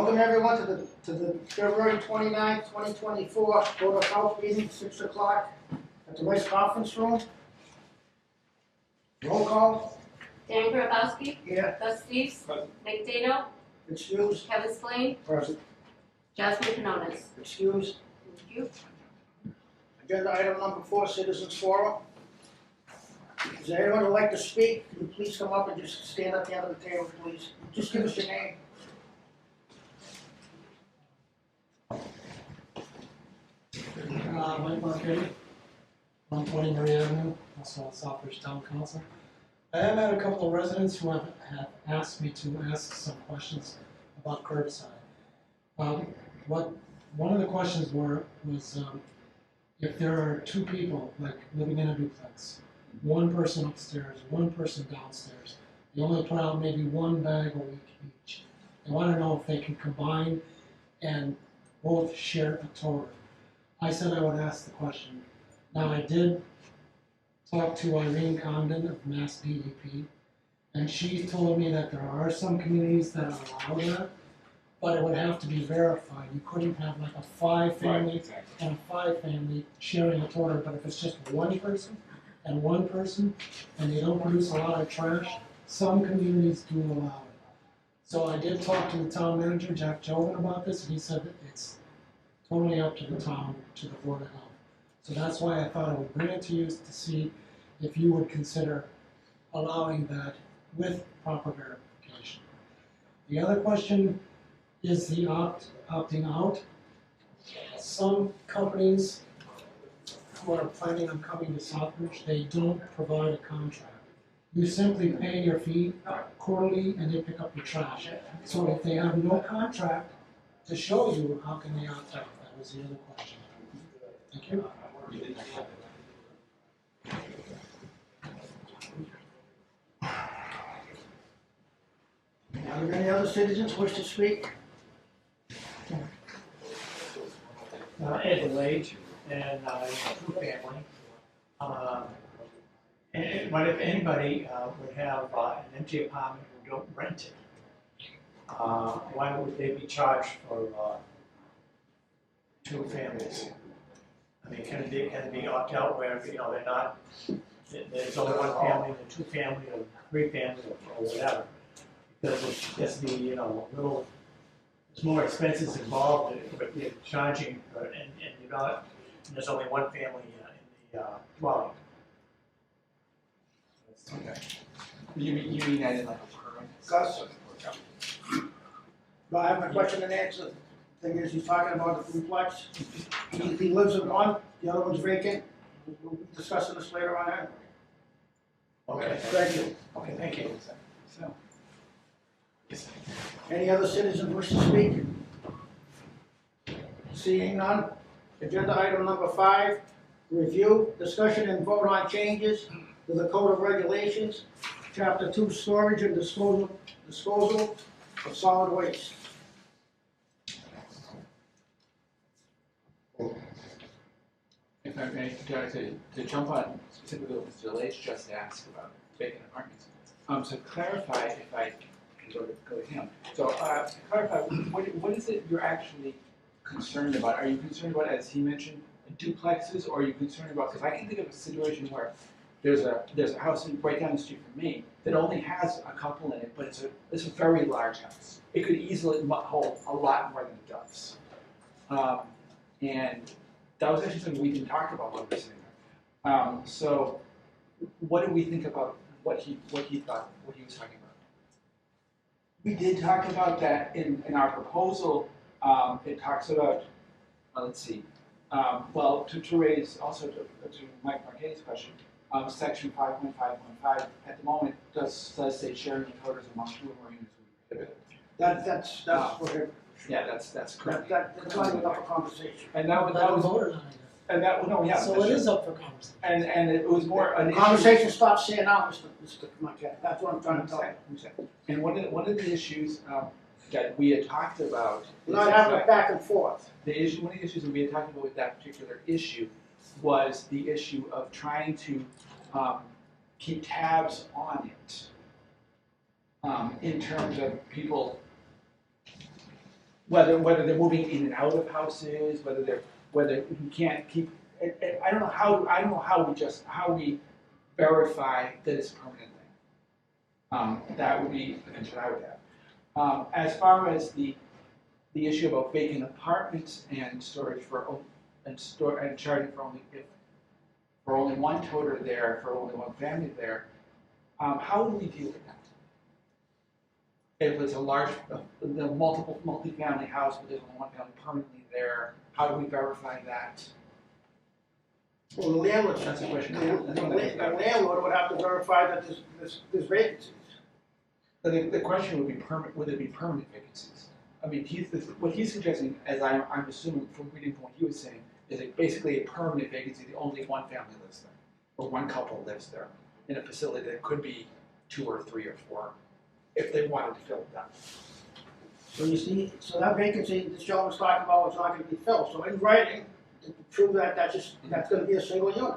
Welcome everyone to the February 29th, 2024 Board of Health meeting, 6 o'clock at the Rice Conference Room. Roll call. Dan Grabowski. Here. Gus Steves. Nick Dado. Excused. Kevin Spillane. Present. Jasmine Canonis. Excused. Thank you. Agenda item number 4, Citizens Forum. Is there anyone who'd like to speak? Can you please come up and just stand at the end of the table, please? Just give us your name. Mike Marchetti, 120 Marie Avenue, also on Southbridge Town Council. I have had a couple of residents who have asked me to ask some questions about curbside. One of the questions was if there are two people like living in a duplex, one person upstairs, one person downstairs, they only put out maybe one bag a week each. They want to know if they can combine and both share a toter. I said I would ask the question. Now I did talk to Irene Condon of Mass DEP, and she told me that there are some communities that allow that, but it would have to be verified. You couldn't have like a 5-family and a 5-family sharing a toter, but if it's just one person, and they don't produce a lot of trash, some communities do allow it. So I did talk to the town manager, Jack Joven, about this, and he said that it's totally up to the town, to the Board of Health. So that's why I thought I would bring it to you to see if you would consider allowing that with proper verification. The other question is the opting out. Some companies who are planning on coming to Southbridge, they don't provide a contract. You simply pay your fee quarterly and they pick up your trash. So if they have no contract to show you, how can they opt out? That was the other question. Thank you. Are there any other citizens who wish to speak? Ed Lage, and two family. But if anybody would have an empty apartment who don't rent it, why would they be charged for two families? I mean, can it be opt out where, you know, they're not, there's only one family, or two family, or three family, or whatever? Because it's just the, you know, little, it's more expenses involved, but you're charging, and you're not, and there's only one family in the dwelling. Okay. You mean that in like a permanent? Gus? No, I have my question and answer. Thing is, he's talking about the duplex. He lives in one, the other one's vacant. We'll be discussing this later on anyway. Okay. Thank you. Okay, thank you. So, yes. Any other citizens wish to speak? Seeing none. Agenda item number 5, review, discussion, and vote on changes to the Code of Regulations, Chapter 2, storage and disposal of solid waste. If I may, to jump on specifically what Mr. Lage just asked about vacant apartments. So clarify, if I can go to him. So to clarify, what is it you're actually concerned about? Are you concerned about, as he mentioned, duplexes, or are you concerned about? Because I can think of a situation where there's a house right down the street from me that only has a couple in it, but it's a very large house. It could easily hold a lot more than it does. And that was actually something we didn't talk about when we were sitting there. So what do we think about what he was talking about? We did talk about that in our proposal. It talks about, let's see, well, to raise also to Mike Marchetti's question, section 5.5.5 at the moment does say sharing of toters among 2 or more units will be prohibited. That's prohibited. Yeah, that's correct. That's not enough for conversation. And that was voted on it. And that, no, yeah. So it is up for conversation. And it was more an Conversation stops here now, Mr. Marquette. That's what I'm trying to tell you. And one of the issues that we had talked about. We're not having a back and forth. One of the issues that we had talked about with that particular issue was the issue of trying to keep tabs on it in terms of people whether they're moving in and out of houses, whether you can't keep, I don't know how we verify that it's a permanent thing. That would be a concern I would have. As far as the issue about vacant apartments and storage and charging for only one toter there, for only one family there, how do we deal with that? If it's a large, multi-family house, but there's only one family permanently there, how do we verify that? Well, the landlord, That's the question. the landlord would have to verify that there's vacancies. But the question would be would it be permanent vacancies? I mean, what he's suggesting, as I'm assuming from reading from what he was saying, is basically a permanent vacancy, the only one family lives there, or one couple lives there, in a facility that could be 2 or 3 or 4, if they wanted to fill it up. So you see, so that vacancy this gentleman's talking about is not gonna be filled, so in writing, to prove that that's gonna be a single unit.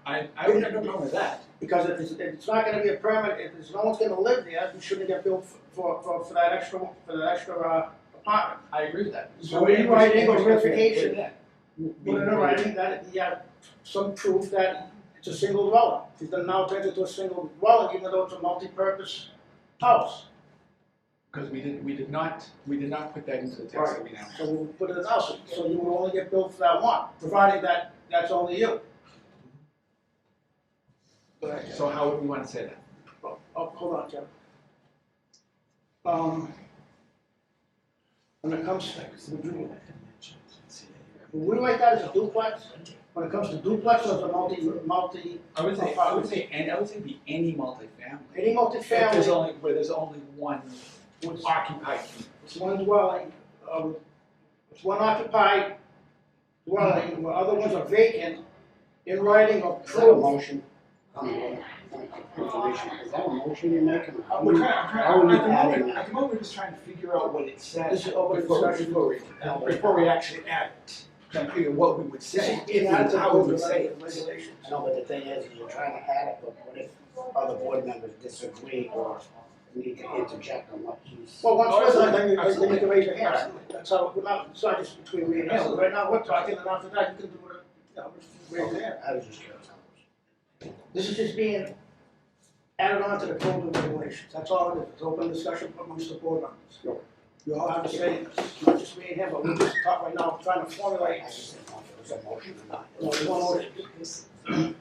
I would have no problem with that. Because if it's not gonna be a permanent, if there's no one's gonna live there, you shouldn't get billed for that extra apartment. I agree with that. So in writing or Put verification, it in. put it in writing that you have some proof that it's a single dwelling. It's now turned into a single dwelling, even though it's a multi-purpose house. Because we did not put that into the text that we now have. So we'll put it in house, so you will only get billed for that one, providing that that's only you. So how would we want to say that? Oh, hold on, Jeff. When it comes, when we write that as a duplex, when it comes to duplex or as a multi, I would say be any multifamily. any multifamily, Where there's only one occupied unit. it's one dwelling, it's one occupied dwelling, where other ones are vacant, in writing or Is that a proof. motion? Is that a motion you're making? How We're are trying, you at adding the that? moment, we're just trying to figure out what it says This is open discussion. before we actually add it. Trying to figure what we would say, how we would say it. Regulations. I know, but the thing is, you're trying to add it, but what if other board members disagree or need to interject on what he's? Well, once Oh, we're done, absolutely, then you can raise your hand. absolutely. That's how, it's not just between me and him. Right now, we're talking, and after that, you can do it, raise your hand. I was just curious. This is just being added on to the code of regulations. That's all it is. It's open discussion amongst the board members. Sure. You all have to say, it's not just me and him, but we just talk right now, trying to formulate. I just didn't know if it was a motion or not. No, we want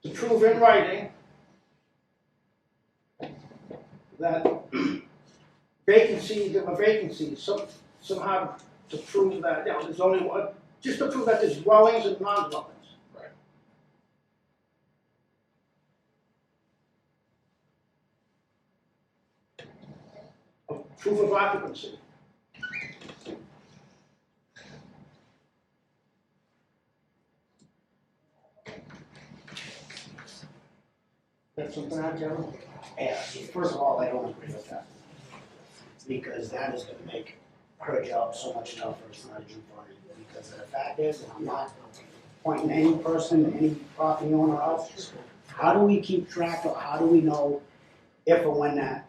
to prove in writing that vacancy, there were vacancies, somehow to prove that, there's only one, just to prove that there's dwellings and non-dwellings. Right. Proof of occupancy. That's something I general. Yeah, first of all, I don't agree with that. Because that is gonna make her job so much tougher, it's not even funny. Because the fact is, I'm not pointing any person, any property owner out. How do we keep track of, how do we know if or when that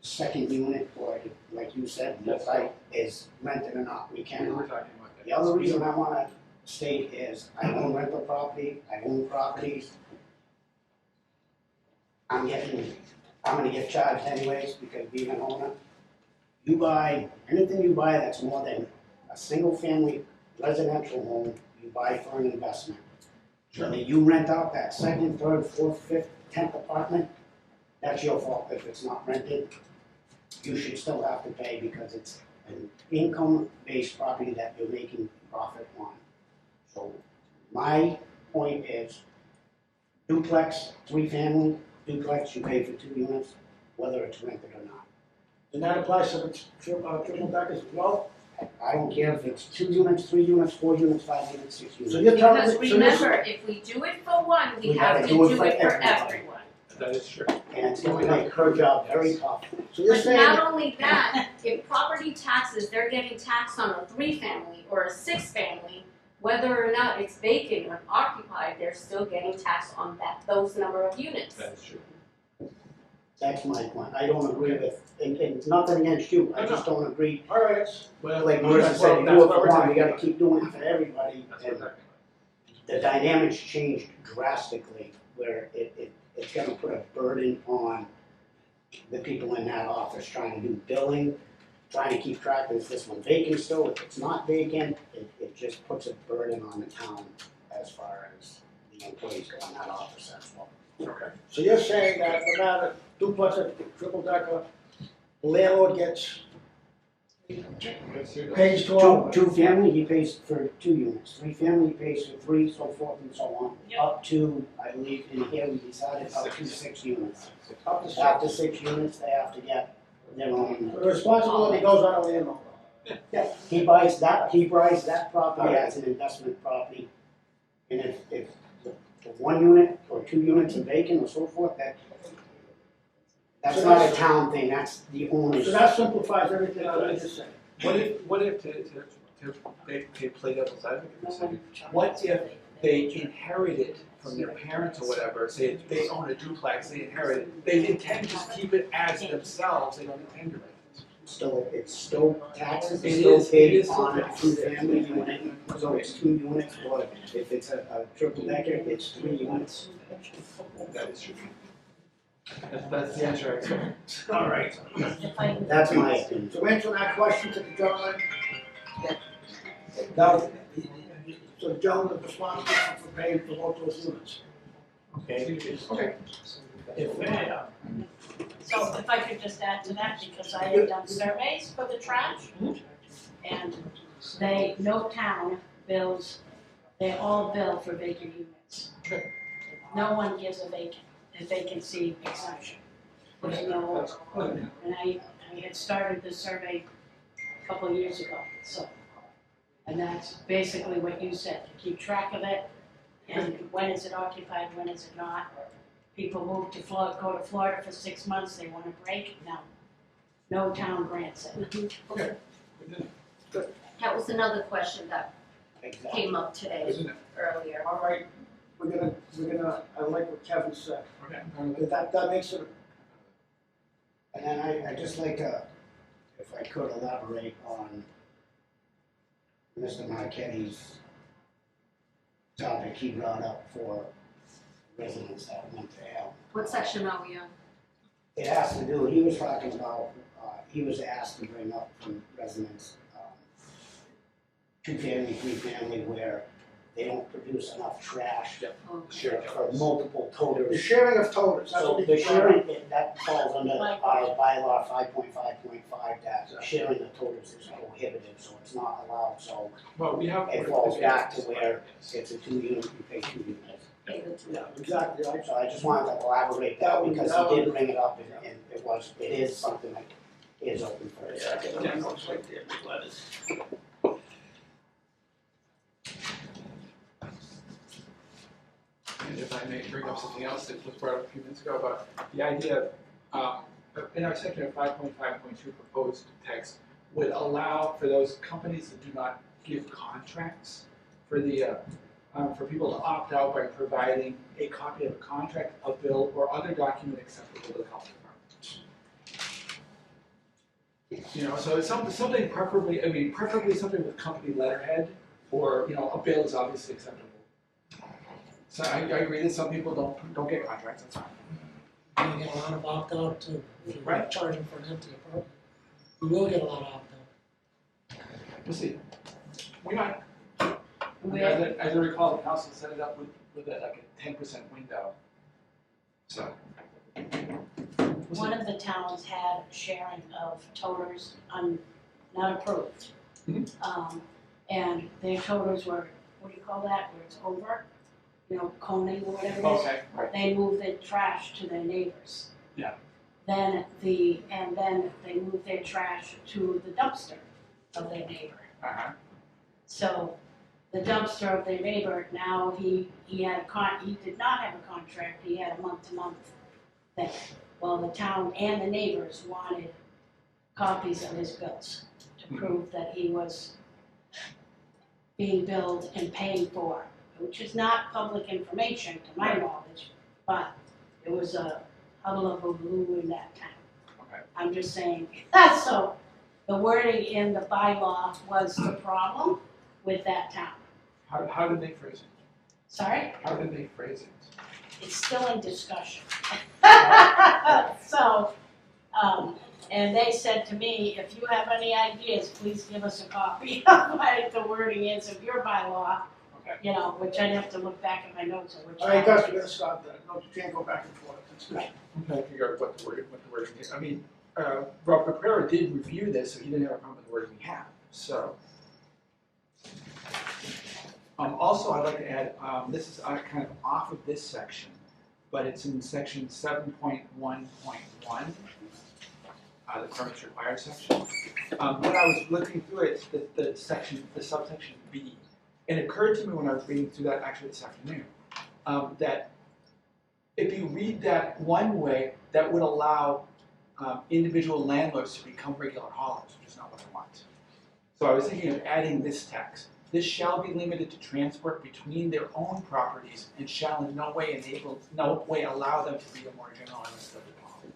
second unit, or like you said, multi is rented or not? We We cannot. were talking about that. The other reason I wanna state is, I own rental property, I own properties. I'm gonna get charged anyways, because being an owner, you buy, anything you buy that's more than a single family residential home, you buy for an investment. Whether you rent out that second, third, fourth, fifth, 10th apartment, that's your fault if it's not rented. You should still have to pay because it's an income-based property that you're making profit on. So my point is, duplex, 3-family, duplex, you pay for 2 units, whether it's rented or not. And that applies to the triple deckers as well? I don't care if it's 2 units, 3 units, 4 units, 5 units, 6 units. So you're telling me, Because so this, remember, if we do it for one, we We have gotta to do it do for it for everybody. everyone. That is true. And it's gonna make her job very tough. so you're But saying, not only that, if property taxes, they're getting taxed on a 3-family or a 6-family, whether or not it's vacant or occupied, they're still getting taxed on those number of units. That is true. That's my point. I don't agree with, and nothing against you, I just don't agree. All right, Well, Like Marissa that's said, what- you that's do it what for we're one, talking we gotta about. keep doing it for everybody. That's what And we're talking the dynamics changed drastically where it's gonna put a burden on the people in that office trying to do billing, trying to keep track of is this one vacant still, if it's not vacant, it just puts a burden on the town as far as the employees go in that office as well. Okay. so you're saying that no matter duplex or triple decker, the landlord gets, pays to all. Two family, he pays for 2 units, 3 family, he pays for 3, so forth and so on. Yep. Up to, I believe in here we decided up to 6 units. Up to six. After 6 units, they have to get their own. The responsibility goes on the landlord. Yeah, he buys that property as an investment property. And if the 1 unit or 2 units are vacant or so forth, that's So not a that's- town thing, that's the owner's. So that simplifies everything I was just saying. What if to play devil's advocate for a second, what if they inherited from their parents or whatever, say they own a duplex, they inherited, they intend to just keep it as themselves, they don't intend to rent it? It's still taxes, It it's still is paid still on a taxes. 2-family unit, so it's 2 units, or if it's a triple decker, it's 3 units. That is true. That's the answer I expect. all right. If I, That's my opinion. So answer that question to the gentleman. Now, so the gentleman is responsible for paying for both those units. Okay, Okay. if, So if I could just add to that, because I have done surveys for the trash, and no town bills, they all bill for vacant units. No one gives a vacancy exemption. There's no, and I had started this survey a couple of years ago, so. And that's basically what you said, to keep track of it, and when is it occupied, when is it not. People move to Florida, go to Florida for 6 months, they want a break, no town grants it. Okay. that was another question that Exactly. came up today, Isn't it? earlier. All right, we're gonna, I like what Kevin said. Okay. That makes it, And then I just like to, if I could elaborate on Mr. Marquette's topic he brought up for residents that went to hell. What section are we on? It has to do, he was talking about, he was asked to bring up from residents, 2-family, 3-family, where they don't produce enough trash Oh, Sure. for multiple toters. the sharing of toters, that's So what the we sharing, that falls under our bylaw 5.5.5, that sharing the toters is prohibited, so it's not allowed, so Well, we have. it falls back to where it's a 2 unit, you pay 2 units. okay, the two. Yeah, exactly, I, So I just wanted to elaborate that because he did bring it up and it is something that is open for yeah, I discussion. get the notes right there, the letters. And if I may bring up something else that was brought up a few minutes ago about the idea of, in our section of 5.5.2 proposed text, would allow for those companies that do not give contracts for for people to opt out by providing a copy of a contract, a bill, or other document acceptable to the health department. You know, so it's something preferably something with company letterhead, or, you know, a bill is obviously acceptable. So I agree that some people don't get contracts, that's fine. You get a lot of opt-out too, if you're Right. charging for an empty apartment. You will get a lot of opt-out. We'll see. We might. Where- As I recall, the council set it up with like a 10% window. So. we'll One see. of the towns had sharing of toters not approved. Mhm. And their toters were, what do you call that, where it's over, coning or whatever it is. Okay, right. They moved their trash to their neighbors. Yeah. Then they moved their trash to the dumpster of their neighbor. Uh-huh. So the dumpster of their neighbor, now he did not have a contract, he had a month-to-month thing. Well, the town and the neighbors wanted copies of his bills to prove that he was being billed and paying for, which is not public information to my knowledge, but it was a hullabaloo in that town. Okay. I'm just saying, so the wording in the bylaw was the problem with that town. How did they phrase it? Sorry? How did they phrase it? It's still in discussion. So, and they said to me, if you have any ideas, please give us a copy of what the wording is of your bylaw. Okay. You know, which I'd have to look back at my notes of which. All right, Gus, we're gonna stop that. No, you can't go back and forth. That's good. Right. I'm trying to figure out what the wording is. I mean, Rob Caprera did review this, so he didn't have a problem with the wording we have, so. Also, I'd like to add, this is kind of off of this section, but it's in section 7.1.1, the permits required section. When I was looking through it, the subsection B, it occurred to me when I was reading through that actually this afternoon, that if you read that one way, that would allow individual landlords to become regular haulers, which is not what I want. So I was thinking of adding this text. This shall be limited to transport between their own properties and shall in no way allow them to be a more general MSW hauler.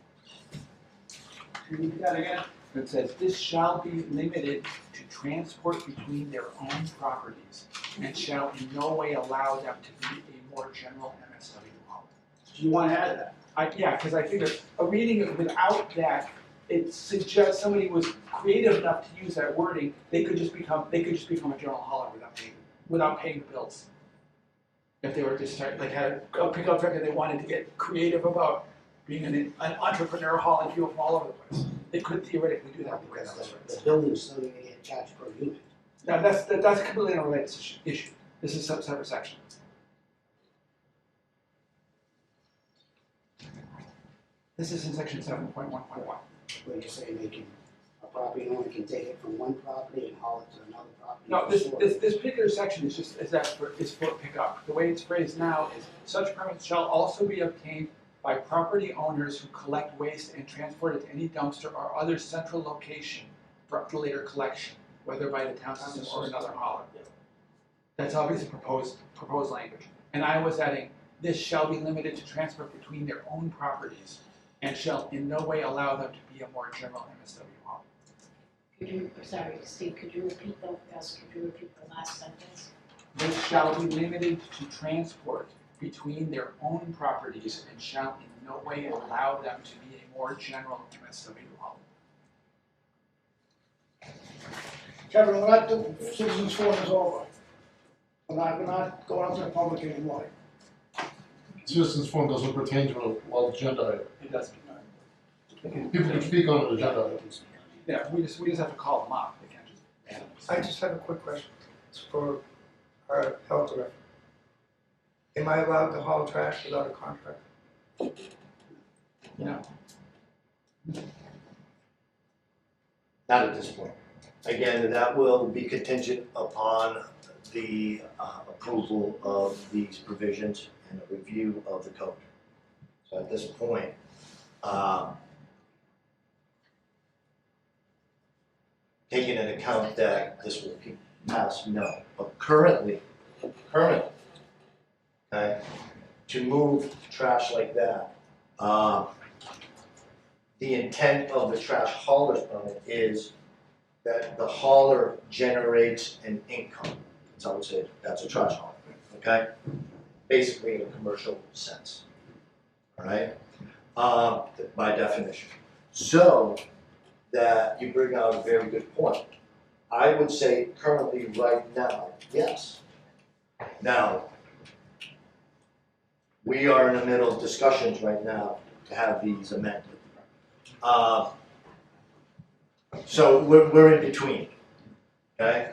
Can you read that again? It says, this shall be limited to transport between their own properties and shall in no way allow them to be a more general MSW hauler. Do you wanna add that? Yeah, because I figure a reading it without that, it suggests somebody was creative enough to use that wording, they could just become a general hauler without paying the bills. If they were just had a pickup truck and they wanted to get creative about being an entrepreneur hauling fuel from all over the place, they could theoretically do that. Because the buildings still need to get charged per unit. Now that's a completely unrelated issue. This is a separate section. This is in section 7.1.1. Where you're saying a property owner can take it from one property and haul it to another property. No, for storage. this particular section is for pickup. The way it's phrased now is, such permits shall also be obtained by property owners who collect waste and transport it to any dumpster or other central location for later collection, whether by the town system or another hauler. That's obviously proposed language. And I was adding, this shall be limited to transport between their own properties and shall in no way allow them to be a more general MSW hauler. Could you, sorry, Steve, could you repeat the last sentence? This shall be limited to transport between their own properties and shall in no way allow them to be a more general MSW hauler. Kevin, we're not doing, citizens forum is over. We're not going out to the public anymore. Citizens forum doesn't pertain to a agenda item. It doesn't. People can speak on an agenda items. Yeah, we just have to call them up. They can't just ban them. I just have a quick question. It's for our health director. Am I allowed to haul trash without a contract? No. Not at this point. Again, that will be contingent upon the approval of these provisions and a review of the code. So at this point, taking into account that this will pass, no. But currently, okay, to move trash like that, the intent of the trash hauler's permit is that the hauler generates an income. That's how I would say it. That's a trash hauler, okay? Basically in a commercial sense, all right? By definition. So that you bring out a very good point. I would say currently right now, yes. Now, we are in the middle of discussions right now to have these amended. So we're in between, okay?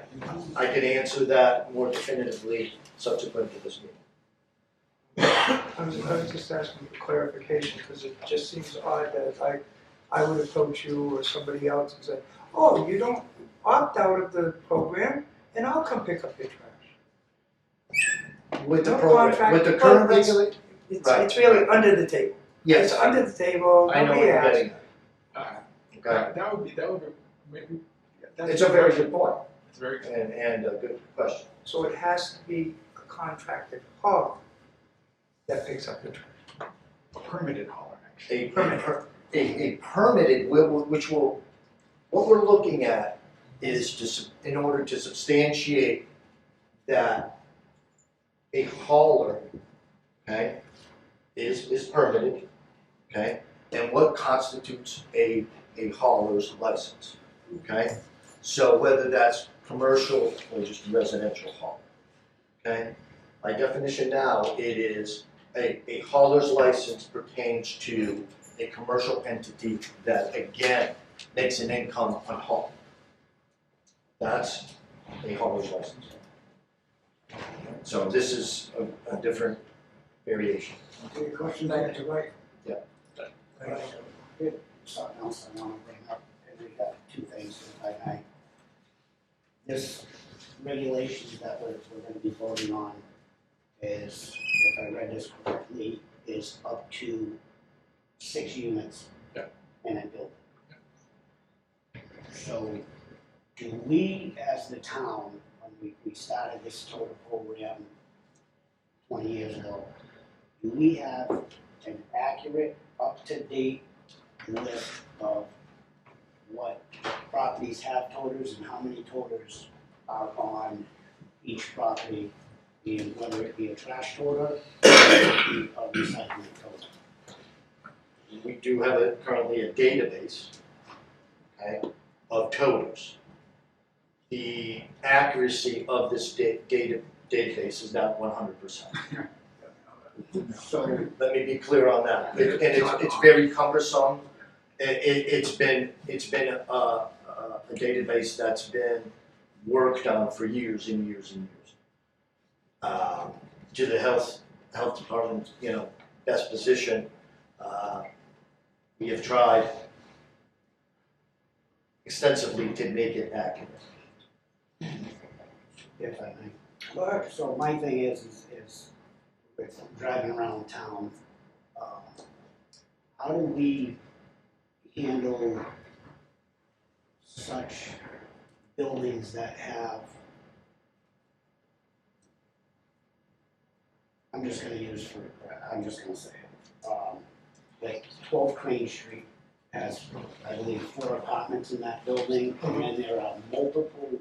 I can answer that more definitively subsequent to this meeting. I was just asking for clarification because it just seems odd that I would approach you or somebody else and say, oh, you don't opt out of the program and I'll come pick up your trash. With the No program, contract, with the no, current that's- regulation, It's really under the table. yes, It's under the table, I know what nobody you're asked. getting Uh, at, okay? that would be maybe. That's It's a very good point It's very good. and a good question. So it has to be a contracted hauler that picks up the trash. A permitted hauler, a permitted, which will, what we're looking at is in order to substantiate that a hauler, okay, is permitted, okay? And what constitutes a hauler's license, okay? So whether that's commercial or just residential haul, okay? By definition now, it is a hauler's license pertains to a commercial entity that, again, makes an income on haul. That's a hauler's license. So this is a different variation. Any questions on it, right? Yeah. Something else I wanna bring up, and we got two things, if I may. This regulations that we're gonna be voting on is, if I read this correctly, is up to 6 units in a building. So, do we, as the town, when we started this total program 20 years ago, do we have an accurate, up-to-date list of what properties have toters and how many toters are on each property, whether it be a trash toter or a recycling toter? We do have currently a database, okay, of toters. The accuracy of this database is not 100%. So, Let me be clear on that. And it's very cumbersome. It's been a database that's been worked on for years and years and years. To the health department's, best position, we have tried extensively to make it accurate. if I may. So my thing is with driving around town, how do we handle such buildings that have, I'm just gonna say it, like 12 Crane Street has, I believe, 4 apartments in that building, and then there are multiple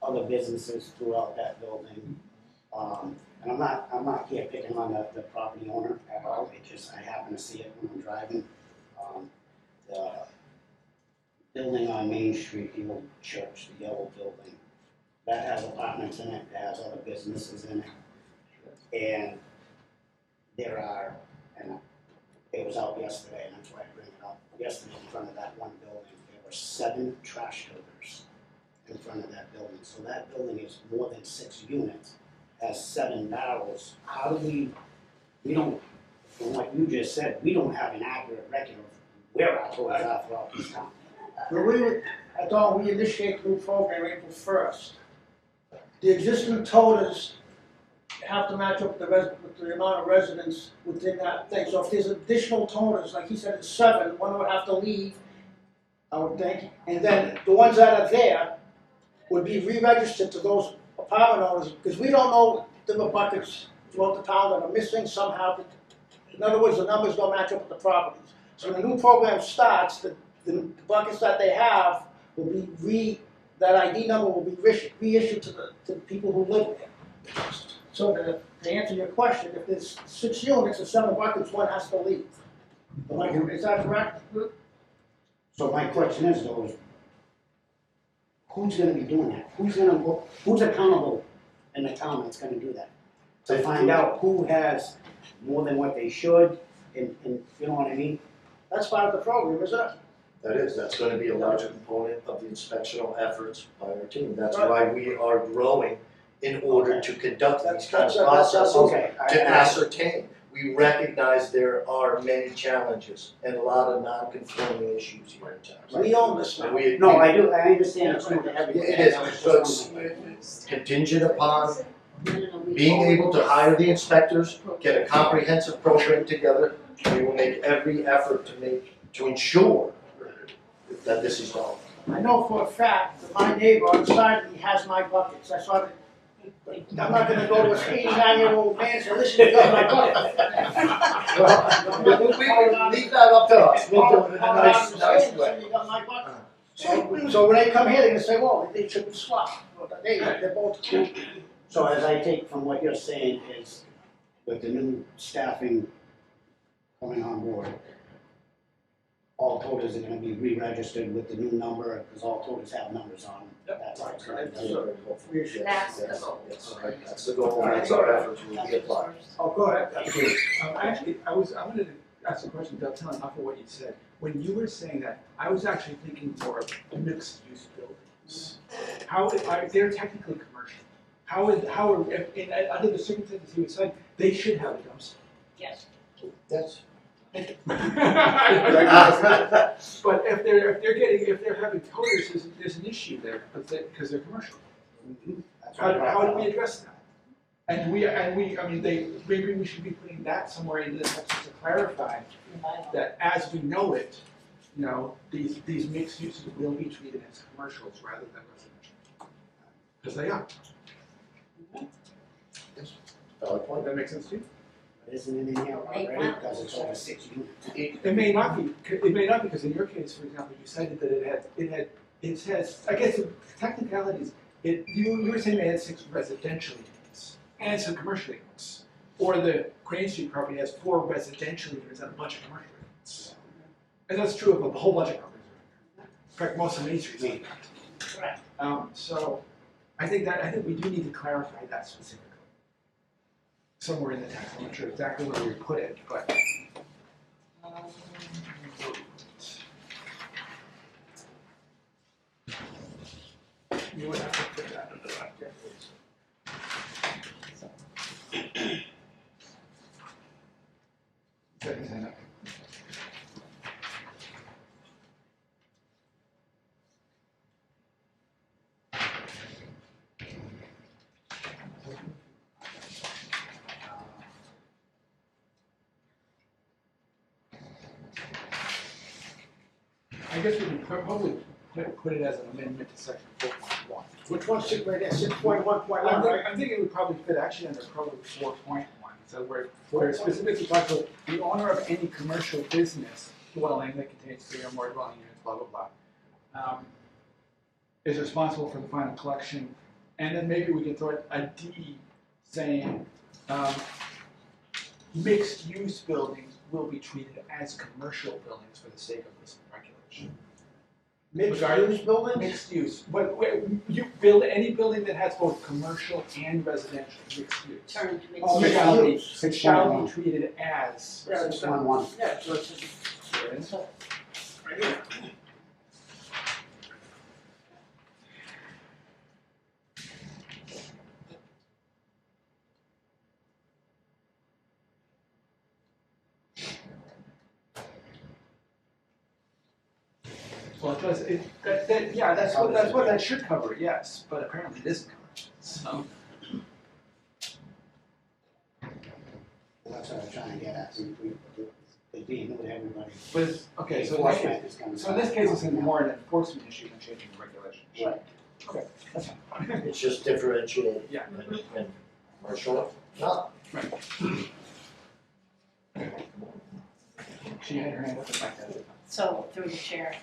other businesses throughout that building. And I'm not here picking on the property owner at all, I happen to see it when I'm driving. The building on Main Street, the old church, the yellow building, that has apartments in it, that has other businesses in it. And there are, and it was out yesterday, and that's why I bring it up, yesterday in front of that one building, there were 7 trash toters in front of that building. So that building is more than 6 units, has 7 barrels. How do we don't, from what you just said, we don't have an accurate record of where our toters are throughout this town. I thought we initiated the new program April 1st. The existing toters have to match up with the amount of residents within that thing. So if there's additional toters, like he said, it's 7, one would have to leave, I would think. And then the ones that are there would be re-registered to those apartment owners, because we don't know the buckets throughout the town that are missing somehow. In other words, the numbers don't match up with the properties. So when the new program starts, the buckets that they have will be that ID number will be reissued to the people who live there. So to answer your question, if there's 6 units and 7 buckets, one has to leave. Is that correct? So my question is though, who's gonna be doing that? Who's accountable in the town that's gonna do that? To find out who has more than what they should, and you know what I mean? That's part of the program, isn't it? That's going to be a larger component of the inspectional efforts by our team. That's why we are growing in order to conduct these kinds of processes, Okay. to ascertain. We recognize there are many challenges and a lot of non-conforming issues here in town. We own this now. No, I do, I understand it's going to everything. It is, so it's contingent upon being able to hire the inspectors, get a comprehensive program together. We will make every effort to ensure that this is done. I know for a fact that my neighbor on the side of me has my buckets. I saw I'm not gonna go to a 89-year-old man, so listen, you got my butt. Well, leave that up to us, we'll do it in a nice way. You got my butt. So when they come here, they're gonna say, well, they should swap, they're both cool. So as I take from what you're saying is, with the new staffing coming on board, all toters are gonna be re-registered with the new number, because all toters have numbers on them. That's all correct. That's the goal. Yes, that's the goal, that's our effort to be applied. Oh, go ahead. Actually, I wanted to ask a question, dovetailing off of what you said. When you were saying that, I was actually thinking more of mixed-use buildings. They're technically commercial. Under the circumstances you were saying, they should have a dumpster. Yes. Yes. But if they're having toters, there's an issue there, because they're commercial. That's How what do we address that? And maybe we should be putting that somewhere in this section to clarify that as we know it, these mixed uses will be treated as commercials rather than residential. Because they are. Valid point. That makes sense to you? Isn't it in here already, because it's over 6 units? It may not be, because in your case, for example, you cited that it has, I guess the technicalities, you were saying they had 6 residential units and some commercial units. Or the Crane Street property has 4 residential units and a bunch of commercial units. And that's true of a whole bunch of properties. In fact, most of Main Street is like that. Correct. So I think we do need to clarify that specifically. Somewhere in the text, I'm not sure exactly where we put it, but. You would have to put that in the left there, please. I guess we can probably put it as an amendment to section 4.1. Which one's six right there, 6.1.1, right? I'm thinking it would probably fit actually under probably 4.1. So where it specifically talks about the owner of any commercial business dwelling that contains 3 or more dwelling units, blah, blah, blah, is responsible for the final collection. And then maybe we can throw a D saying mixed-use buildings will be treated as commercial buildings for the sake of this regulation. Mixed-use buildings? Mixed use. You build any building that has both commercial and residential mixed use. Turn to Oh, mixed use. It shall be treated as. Yeah, it's 6.1. Yeah, so it's There it is. right here. Well, it does, that's what that should cover, yes, but apparently it isn't covered, so. That's what I'm trying to get at, it's being new to everybody. But it's, okay, so Enforcement is gonna in this case, it's more an enforcement issue than changing the regulations. Right. Okay, that's fine. It's just differentiated. Yeah. And commercial, not. She had her hand up like that. So, through the chair,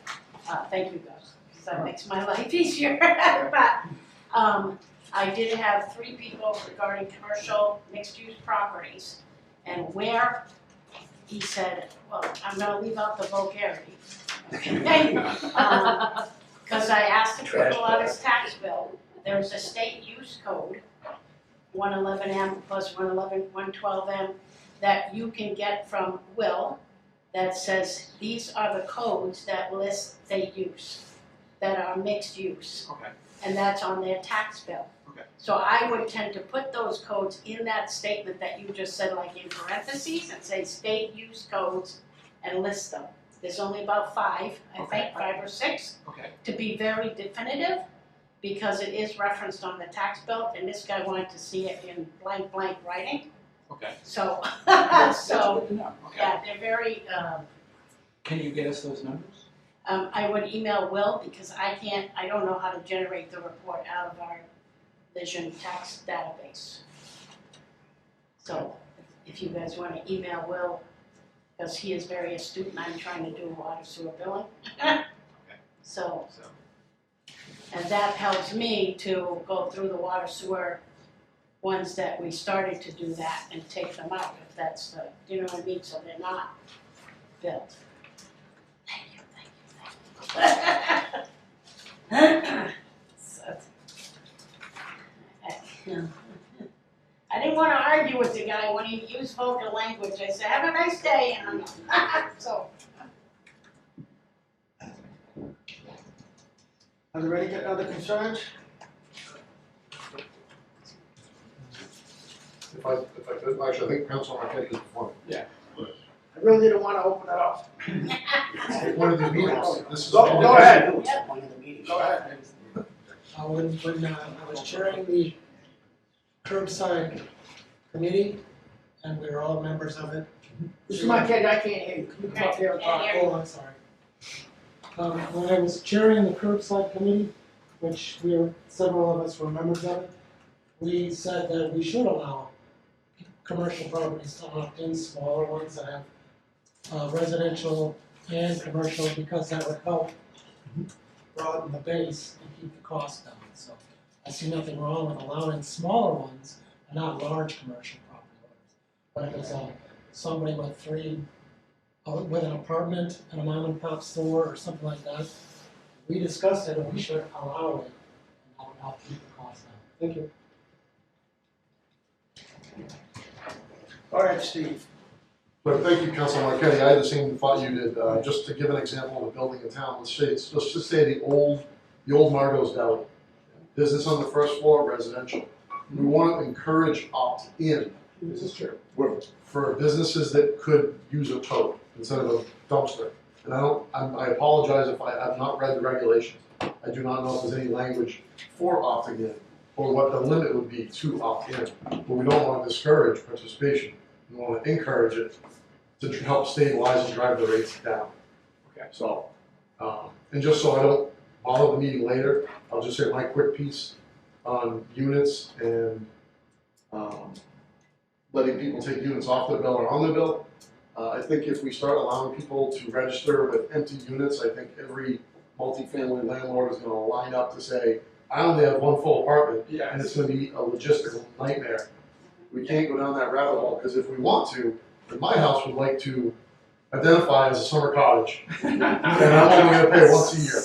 thank you guys, because that makes my life easier. But I did have 3 people regarding commercial mixed-use properties, and where he said, well, I'm gonna leave out the vulgarity. Because I asked him to fill out his tax bill. There's a state use code, 111M plus 112M, that you can get from Will, that says these are the codes that list state use, that are mixed use, Okay, and that's on their tax bill. okay. So I would tend to put those codes in that statement that you just said, like in parentheses, and say state use codes and list them. There's only about 5, I Okay. think, 5 or 6, Okay, to be very definitive, because it is referenced on the tax bill, and this guy wanted to see it in blank blank writing, okay. so, That's so, good to know, okay. yeah, they're very, Can you get us those numbers? I would email Will, because I don't know how to generate the report out of our Vision tax database. So if you guys wanna email Will, because he is very astute and I'm trying to do water sewer billing. So, and that helps me to go through the water sewer ones that we started to do that and take them out, if that's the, you know what I mean, so they're not billed. Thank you. So, I didn't wanna argue with the guy when he used vulgar language, I said, have a nice day, and so. Are there any other concerns? If I could, actually, I think Councilor Marquetti is before me. I really didn't wanna open it up. One of the meetings, this is. Go ahead. It's one of the meetings. Go ahead. When I was chairing the curbside committee, and we were all members of it. Mr. Marquetti, I can't hear you. Can you come up here and talk? Oh, I'm sorry. When I was chairing the curbside committee, which several of us were members of it, we said that we should allow commercial properties to opt in, smaller ones that have residential and commercial, because that would help broaden the base and keep the cost down. So I see nothing wrong with allowing smaller ones and not large commercial property owners. But if it's somebody with an apartment and a mom and pop store or something like that, we discussed it and we should allow it, and that would help keep the cost down. Thank you. All right, Steve. But thank you, Councilor Marquetti. I had the same thought you did. Just to give an example of a building in town, let's just say the old Margot's Deli. Business on the first floor, residential. We want to encourage opt-in. This is true. For businesses that could use a tote instead of a dumpster. And I apologize if I have not read the regulations. I do not know if there's any language for opting in or what the limit would be to opt in. But we don't want to discourage participation. We want to encourage it to help stabilize and drive the rates down. Okay. So, and just so I don't bother the meeting later, I'll just say my quick piece on units and letting people take units off their bill or on their bill. I think if we start allowing people to register with empty units, I think every multifamily landlord is going to line up to say, I only have one full apartment, and it's going to be a logistical nightmare. We can't go down that rabbit hole, because if we want to, then my house would like to identify as a summer cottage, and I'm only going to pay once a year.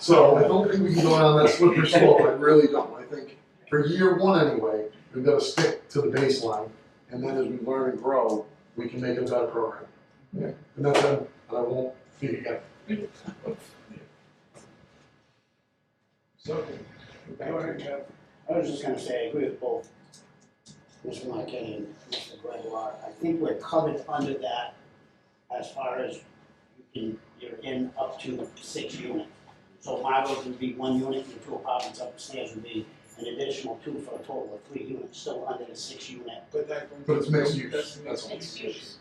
So I don't think we can go down that slippery slope. I really don't. I think for year one anyway, we've got to stick to the baseline, and then as we learn and grow, we can make a better program. Yeah. And that's it. And I won't speak again. So, I was just gonna say, I agree with both Mr. Marquetti and Mr. Gregoire. I think we're covered under that as far as you're in up to 6 units. So Margot's would be 1 unit and 2 apartments upstairs would be an additional 2 for a total of 3 units, still under the 6 unit. But it's mixed use. That's all. Mixed use.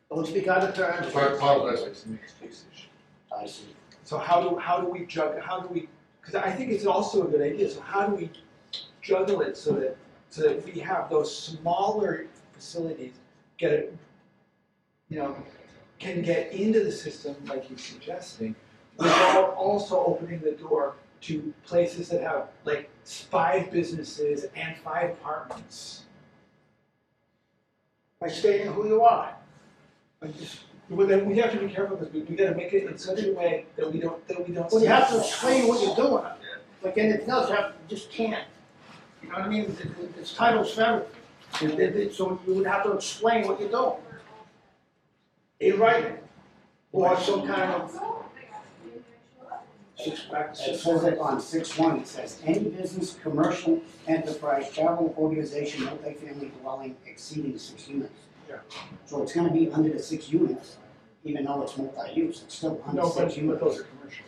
Don't speak out of turn. I see. So how do we juggle, because I think it's also a good idea, so how do we juggle it so that we have those smaller facilities can get into the system like you're suggesting, without also opening the door to places that have like 5 businesses and 5 apartments. By stating who you are. Well, then we have to be careful because we gotta make it in such a way that we don't. Well, you have to explain what you're doing. Like anything else, you just can't. You know what I mean? It's titles for everything. So you would have to explain what you're doing. In writing. Or some kind of. It says it on 6.1, it says, any business, commercial, enterprise, travel, organization, multifamily dwelling exceeding 6 units. Yeah. So it's gonna be under the 6 units, even though it's multi-use, it's still under No, 6 but units. those are commercial.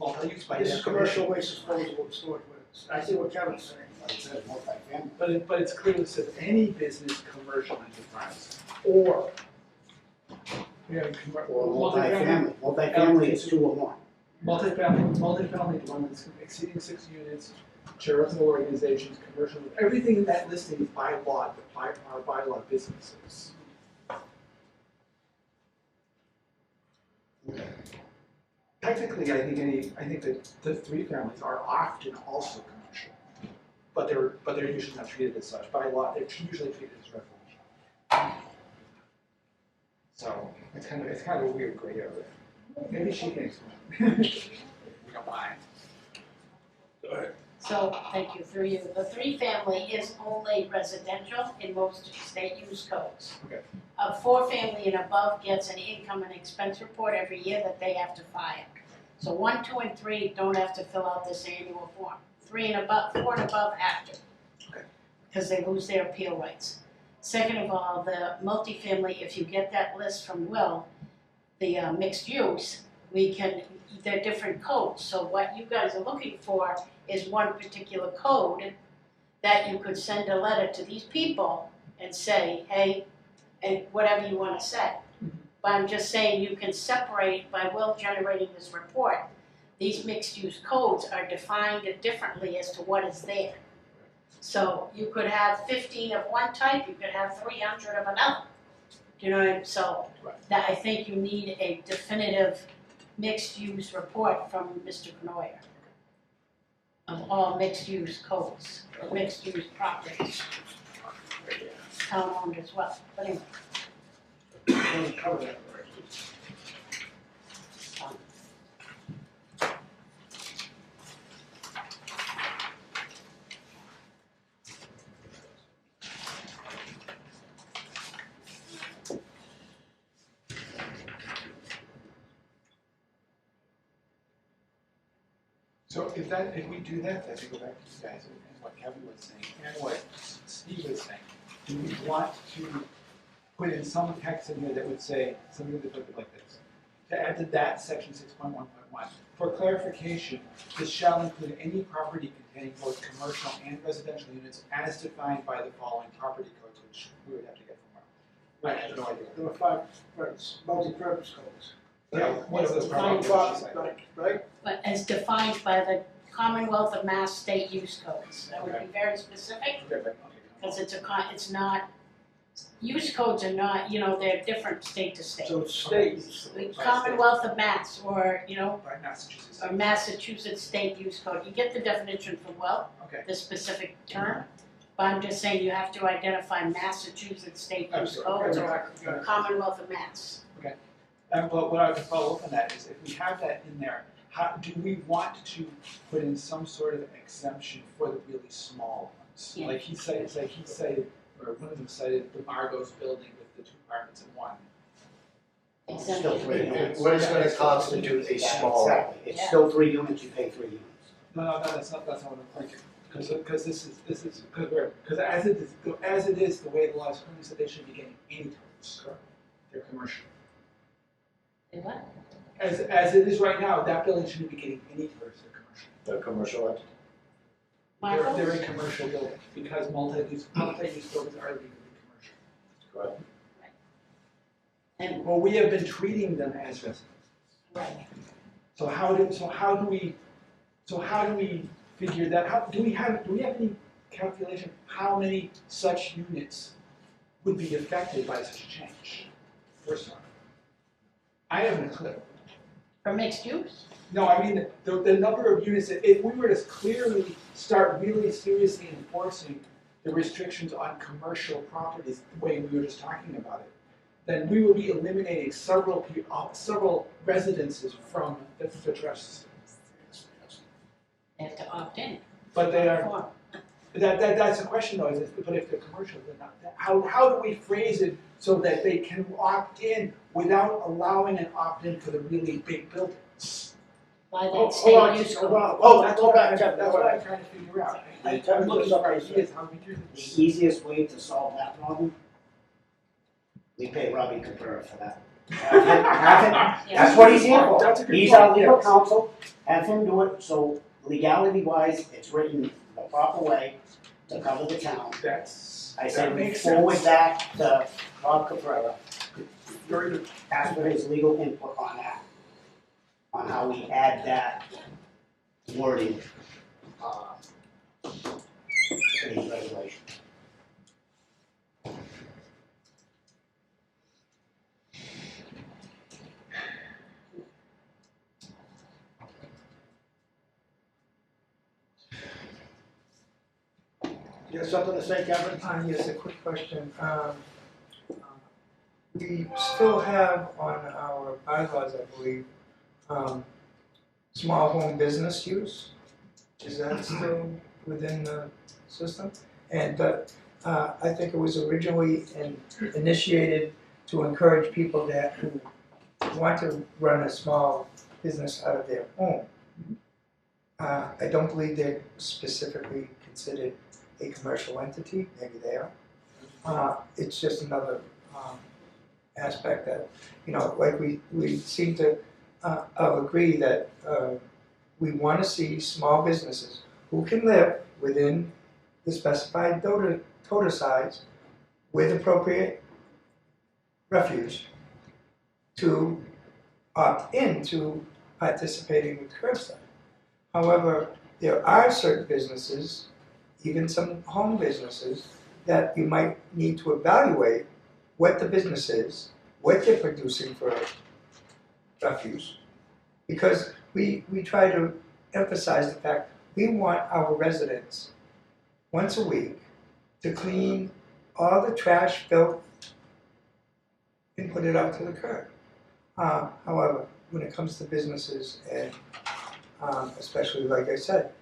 Multi-use by This is definition. commercial waste disposal storage. I see what Kevin's saying. But it says multifamily. But it's clearly says any business, commercial enterprise, or. Or multifamily is 2 or more. Multifamily dwellings exceeding 6 units, charitable organizations, commercial, everything in that listing is by law, by our bylaw businesses. Technically, I think that the three families are often also commercial, but they're usually not treated as such. By law, they're usually treated as residential. So it's kind of a weird gray area. Maybe she can explain. We don't mind. Go ahead. So, thank you, through you. The three-family is only residential in most state use codes. Okay. A four-family and above gets an income and expense report every year that they have to file. So 1, 2, and 3 don't have to fill out this annual form. 4 and above have to. Okay. Because they lose their appeal rights. Second of all, the multifamily, if you get that list from Will, the mixed use, they're different codes. So what you guys are looking for is one particular code that you could send a letter to these people and say, hey, and whatever you want to say. But I'm just saying you can separate, by Will generating this report, these mixed-use codes are defined differently as to what is there. So you could have 15 of one type, you could have 300 of another. Do you know what I mean? So that I think you need a definitive mixed-use report from Mr. Knoyer of all mixed-use codes, or mixed-use properties, town-owned as well. But anyway. So if we do that, then to go back to you guys and what Kevin was saying and what Steve was saying, do we want to put in some text in here that would say something that would look like this? To add to that section 6.1.1. For clarification, this shall include any property containing both commercial and residential units as defined by the following property codes, which we would have to get from where. I have no idea. There were 5 words, multi-purpose codes. Yeah, what are those Defined property codes? right? But as defined by the Commonwealth of Mass state use codes. That would be very specific, because it's not, use codes are not, they're different state to state. So it's state. The Commonwealth of Mass, or, Right, Massachusetts. or Massachusetts state use code. You get the definition from Will, Okay. the specific term, but I'm just saying you have to identify Massachusetts state use Absolutely. codes or Commonwealth of Mass. But what I would follow up on that is if we have that in there, how do we want to put in some sort of exemption for the really small ones? Yeah. Like he cited, or one of them cited the Margot's building with the 2 apartments in one. Exemption. Still 3 units. What is gonna constitute a small? Exactly, it's Yeah. still 3 units, you pay 3 units. No, that's not what I'm thinking. Because as it is, the way the law is currently said, they shouldn't be getting any terms. They're commercial. They what? As it is right now, that building shouldn't be getting any terms. They're commercial. The commercial entity. Michael? They're a commercial building because multi-use buildings are legally commercial. Correct. And, Well, we have been treating them as residents. right. So how do we figure that? Do we have any calculation how many such units would be affected by such a change? First one. I haven't a clue. For mixed use? No, I mean the number of units. If we were to clearly start really seriously enforcing the restrictions on commercial properties the way we were just talking about it, then we will be eliminating several residences from the trust. They have to opt in. But they are. Form. That's the question though. But if they're commercial, they're not. How do we phrase it so that they can opt in without allowing an opt in for the really big buildings? By Hold that state on, use hold code. on. Oh, That's go what back, Jeff, that's what I'm trying to figure out. I'm looking for ideas how we do The this. easiest way to solve that problem, we pay Robbie Capura for that. Have him, that's what he's here for. That's a good He's point, our legal yes. counsel, have him do it, so legality-wise, it's written the proper way to cover the town. I said, That we makes forward sense. that to Rob Caprera, Very good. ask for his legal input on that, on how we add that wording. city's regulations. You have something to say, Kevin? Yes, a quick question. We still have on our bylaws, I believe, small home business use. Is that still within the system? And I think it was originally initiated to encourage people who want to run a small business out of their home. I don't believe they're specifically considered a commercial entity, maybe they are. It's just another aspect that, like we seem to agree that we want to see small businesses who can live within the specified total size with appropriate refuge to opt into participating with curbside. However, there are certain businesses, even some home businesses, that you might need to evaluate what the business is, what they're producing for refuse. Because we try to emphasize the fact we want our residents once a week to clean all the trash, filth, and put it out to the curb. However, when it comes to businesses, and especially like I said,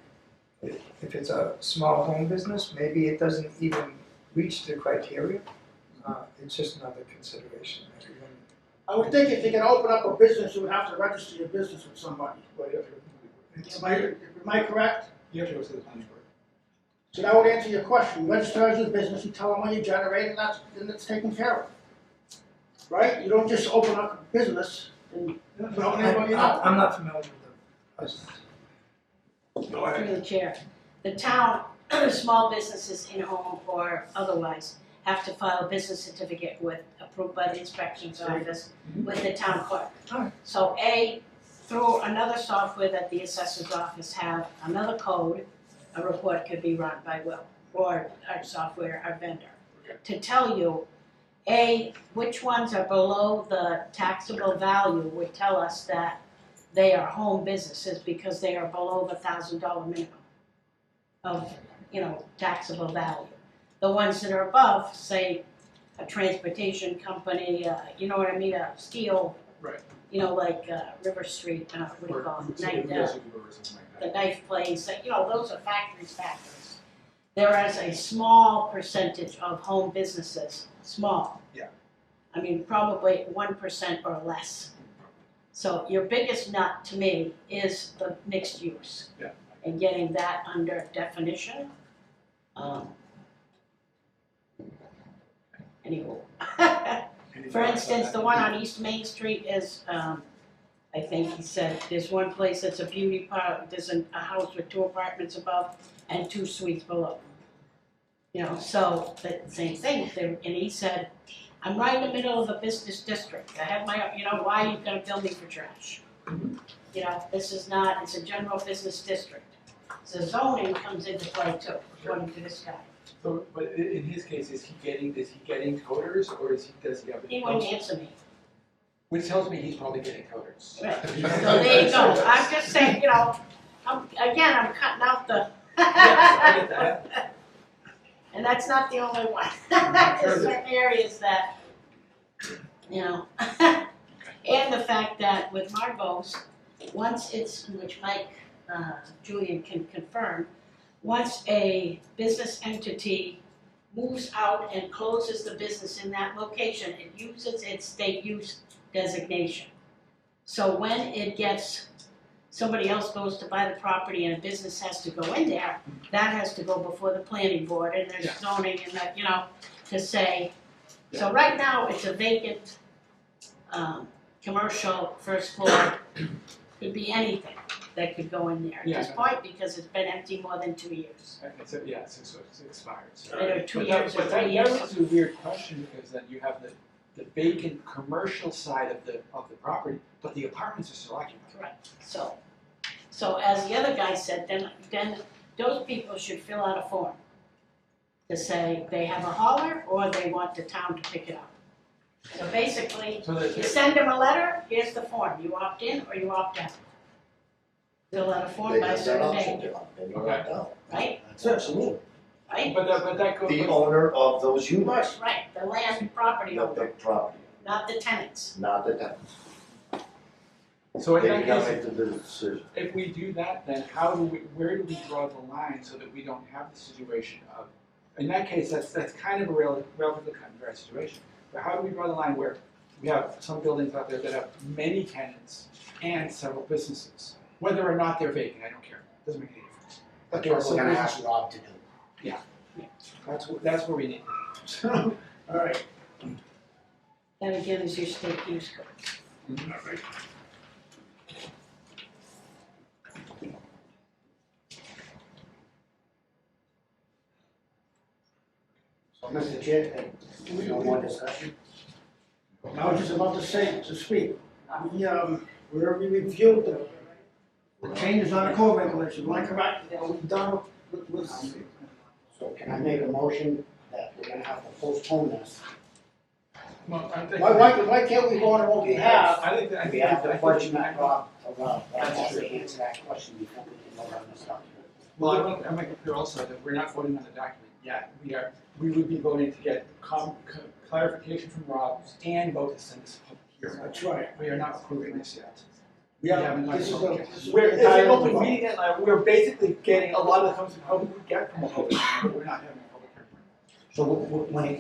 if it's a small home business, maybe it doesn't even reach the criteria. It's just another consideration. I would think if you can open up a business, you would have to register your business with somebody. Am I correct? You have to go to the planning board. So that would answer your question. You register as your business, you tell them when you generate, and then it's taken care of. Right? You don't just open up a business and without anybody know. I'm not familiar with the business. Through the chair, the town, small businesses in home or otherwise, have to file a business certificate approved by the inspections office with the town clerk. Alright. So through another software that the assessor's office have, another code, a report could be run by Will, or our software, our vendor, to tell you, which ones are below the taxable value would tell us that they are home businesses because they are below the $1,000 minimum of, taxable value. The ones that are above, say, a transportation company, you know what I mean, a steel, Right. Like River Street, what do you call it, the knife place, those are factors. There is a small percentage of home businesses, small. Yeah. I mean, probably 1% or less. So your biggest nut to me is the mixed use. Yeah. And getting that under definition. Anyway. For instance, the one on East Main Street is, I think he said, there's one place that's a beauty parlor, there's a house with 2 apartments above and 2 suites below. So the same thing, and he said, I'm right in the middle of a business district, I have my, why are you gonna bill me for trash? This is not, it's a general business district. So zoning comes into play too, according to this guy. So, but in his case, is he getting coders, or does he have? He wouldn't answer me. Which tells me he's probably getting coders. Right. So there you go, I'm just saying, I'm cutting out the. I get that. And that's not the only one. There's certain areas that, and the fact that with Margot's, once it's, which Mike, Julian can confirm, once a business entity moves out and closes the business in that location, it uses its state use designation. So when it gets, somebody else goes to buy the property and a business has to go in there, that has to go before the planning board and there's zoning and that, to say. So right now, it's a vacant, commercial first floor, could be anything that could go in there at this point because it's been empty more than 2 years. So, it's expired. So. Either 2 years or 3 That years. raises a weird question because then you have the vacant commercial side of the property, but the apartments are still occupied. Correct. So as the other guy said, then those people should fill out a form to say they have a hauler or they want the town to pick it up. So basically, So that, you send them a letter, here's the form, you opt in or you opt out. Fill out a form They by a have that certain option, date, they don't opt out. right? That's absolutely. Right? but that goes. The owner of those units, Right, the land property the owner, property, not the tenants. not the tenant. So in They that do not case, make the decision. if we do that, then where do we draw the line so that we don't have the situation of, in that case, that's kind of a relatively cut and dry situation. But how do we draw the line where we have some buildings out there that have many tenants and several businesses? Whether or not they're vacant, I don't care, doesn't make any difference. But That's there are what some we're gonna businesses, ask Rob to do. that's where we need. All right. That again is your state use code. So, Mr. Chair, no more discussion? I was just about to say, to speak, we already reviewed the changes on the code regulations, am I correct? Are we done with? So can I make a motion that we're gonna have to postpone this? Well, I think. Why can't we go on what we have? I think, We have the question that Rob That's has true. to answer that question before we can vote on this document. Well, I make it clear also that we're not voting on the document yet. We would be voting to get clarification from Rob and vote to send this to public hearing. That's right. We are not approving this yet. This is We're, it's an open entirely- meeting, and we're basically getting a lot of the comments from public we get from a public hearing, but we're not having a public hearing. So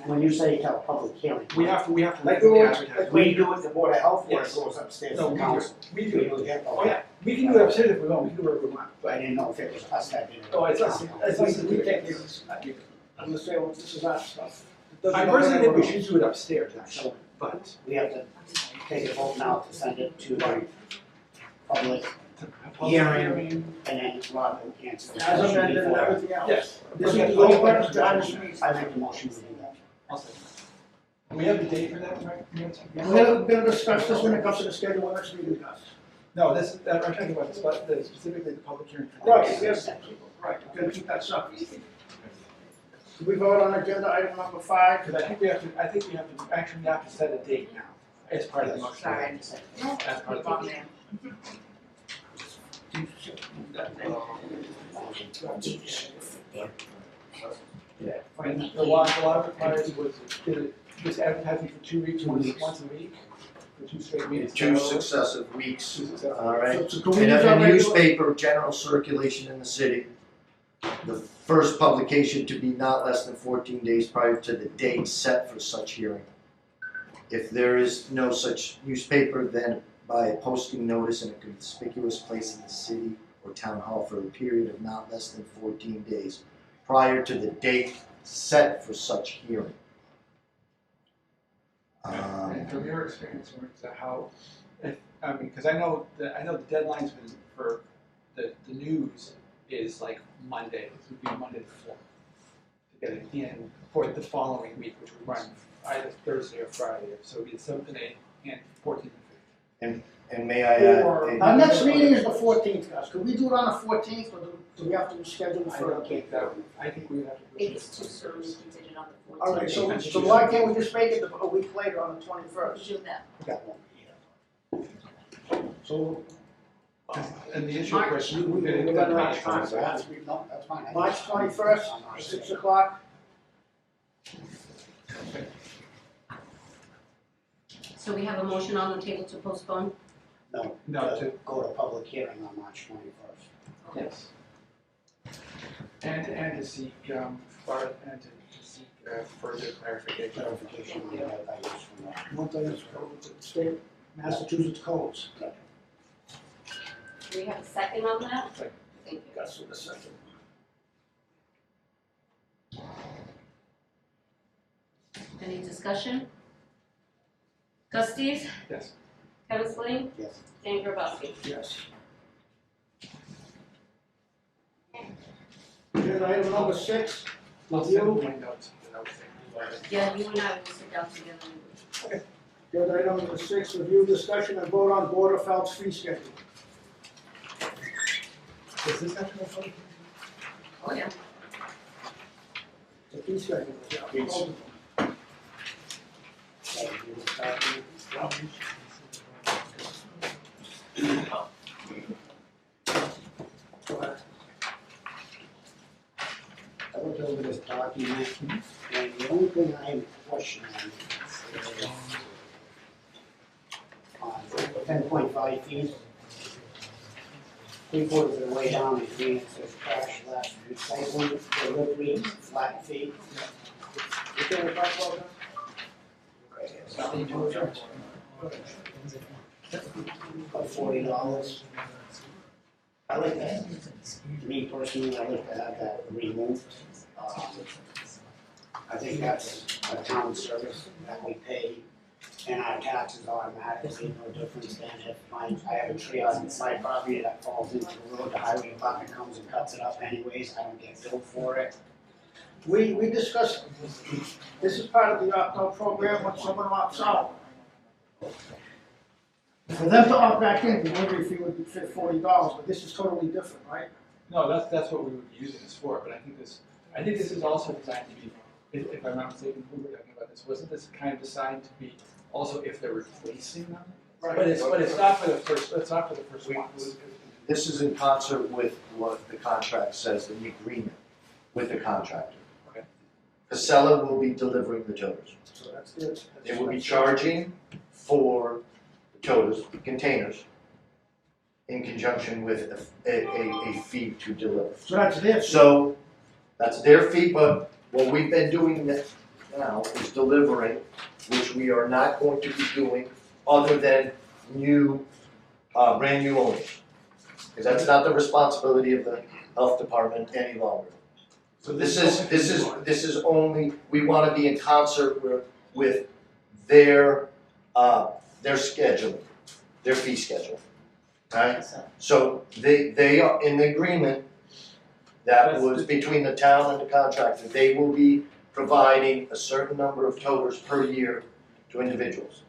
when you say tell public hearing, We have to Like legally we were- advertise. we do it the Board of Health or it Yes. goes upstairs No, to we council? do. We We do. do it. Oh, yeah, we can do it upstairs if we want, we can do whatever we want, I but, didn't know if it was us that did it. oh, it's us, it's us. We take this. I'm gonna say, well, this is our stuff. It doesn't I go personally think we anywhere should do it upstairs, actually, but. We have to take a vote now to send it to the Right. public hearing, and then Rob will answer the else. As question amended and before. everything else. Yes. This is the only purpose behind this meeting. I make the motion to do that. I'll second that. We have a date for that, right? We're gonna discuss this when it comes to the schedule of next meeting, guys. No, this, I'm talking about specifically the public hearing. Right, yes, right, we're gonna keep that separate. Do we vote on agenda item number 5? Because I think we have to, actually, we have to set a date now, as part of the motion. Sorry. As part of the Wrong motion. man. And the law requires was this advertising for 2 weeks, once a week, for 2 straight weeks. Two So- successive weeks, Two successive all right? So can we In use our a regular? newspaper, general circulation in the city, the first publication to be not less than 14 days prior to the date set for such hearing. If there is no such newspaper, then by a posting notice in a conspicuous place in the city or town hall for a period of not less than 14 days prior to the date set for such hearing. And from your experience, how, because I know the deadlines for the news is like Monday, it would be Monday the 4th, to get it in for the following week, which would run either Thursday or Friday, so it'd be the 7th and 8th, and 14th and 15th. And may I add, Or- Our next meeting is the 14th, guys. Could we do it on the 14th, or do we have to reschedule I for don't the think that, I think we would have to. do it. It's too soon, we did it on the 14th. All right, so why can't we just make it a week later on the 21st? Do that. That won't be here. So, And the issue, of course, March. we're gonna We're get gonna March have first, So right? that's, no, that's fine. I March understand. 21st, I'm not at saying- 6 o'clock? So we have a motion on the table to postpone? No, No, to go to public hearing on March 21st. Yes. And to seek, to seek further clarification. Clarification on the items from that. One thing is state Massachusetts codes. Do we have a second on that? Second. Thank you. That's what the second. Any discussion? Gus Steves? Yes. Kevin Spillane? Yes. Dan Grabowski? Yes. Agenda item number 6, I'll send review. my notes, and I'll send you. Yeah, you and I will sit down together. Agenda item number 6, review, discussion, and vote on Board of Health's fee schedule. Does this have to go public? Oh, yeah. The fee schedule, yeah. Please. I looked over this document, and the only thing I question on 10.5 feet, 3/4 of the way down, the green, it says trash, last recycling, delivery, flat fee. You can we talk about that? Right here. About $40. I like that. Me personally, I like to have that removed. I think that's a town service that we pay, and our taxes automatically, no difference than if I have a tree on my property that falls into the road, the highway department comes and cuts it up anyways, I don't get billed for it. We discussed, this is part of the opt-out program, when someone opts out. For them to opt back in, the delivery fee would be $40, but this is totally different, right? No, that's what we would be using this for, but I think this is also designed to be, if I'm not mistaken, we were talking about this, wasn't this kind of designed to be also if they're replacing them? Right. But it's not for the first, it's not for the first ones. This is in concert with what the contract says, the agreement with the contractor. Okay. Casella will be delivering the toters. So that's good. They will be charging for the toters, containers, in conjunction with a fee to deliver. So that's this. So, that's their fee, but what we've been doing now is delivering, which we are not going to be doing other than new, brand new owners. Because that's not the responsibility of the health department any longer. So this is only, we wanna be in concert with their schedule, their fee schedule. Right? So they are in agreement that was between the town and the contractor. They will be providing a certain number of toters per year to individuals.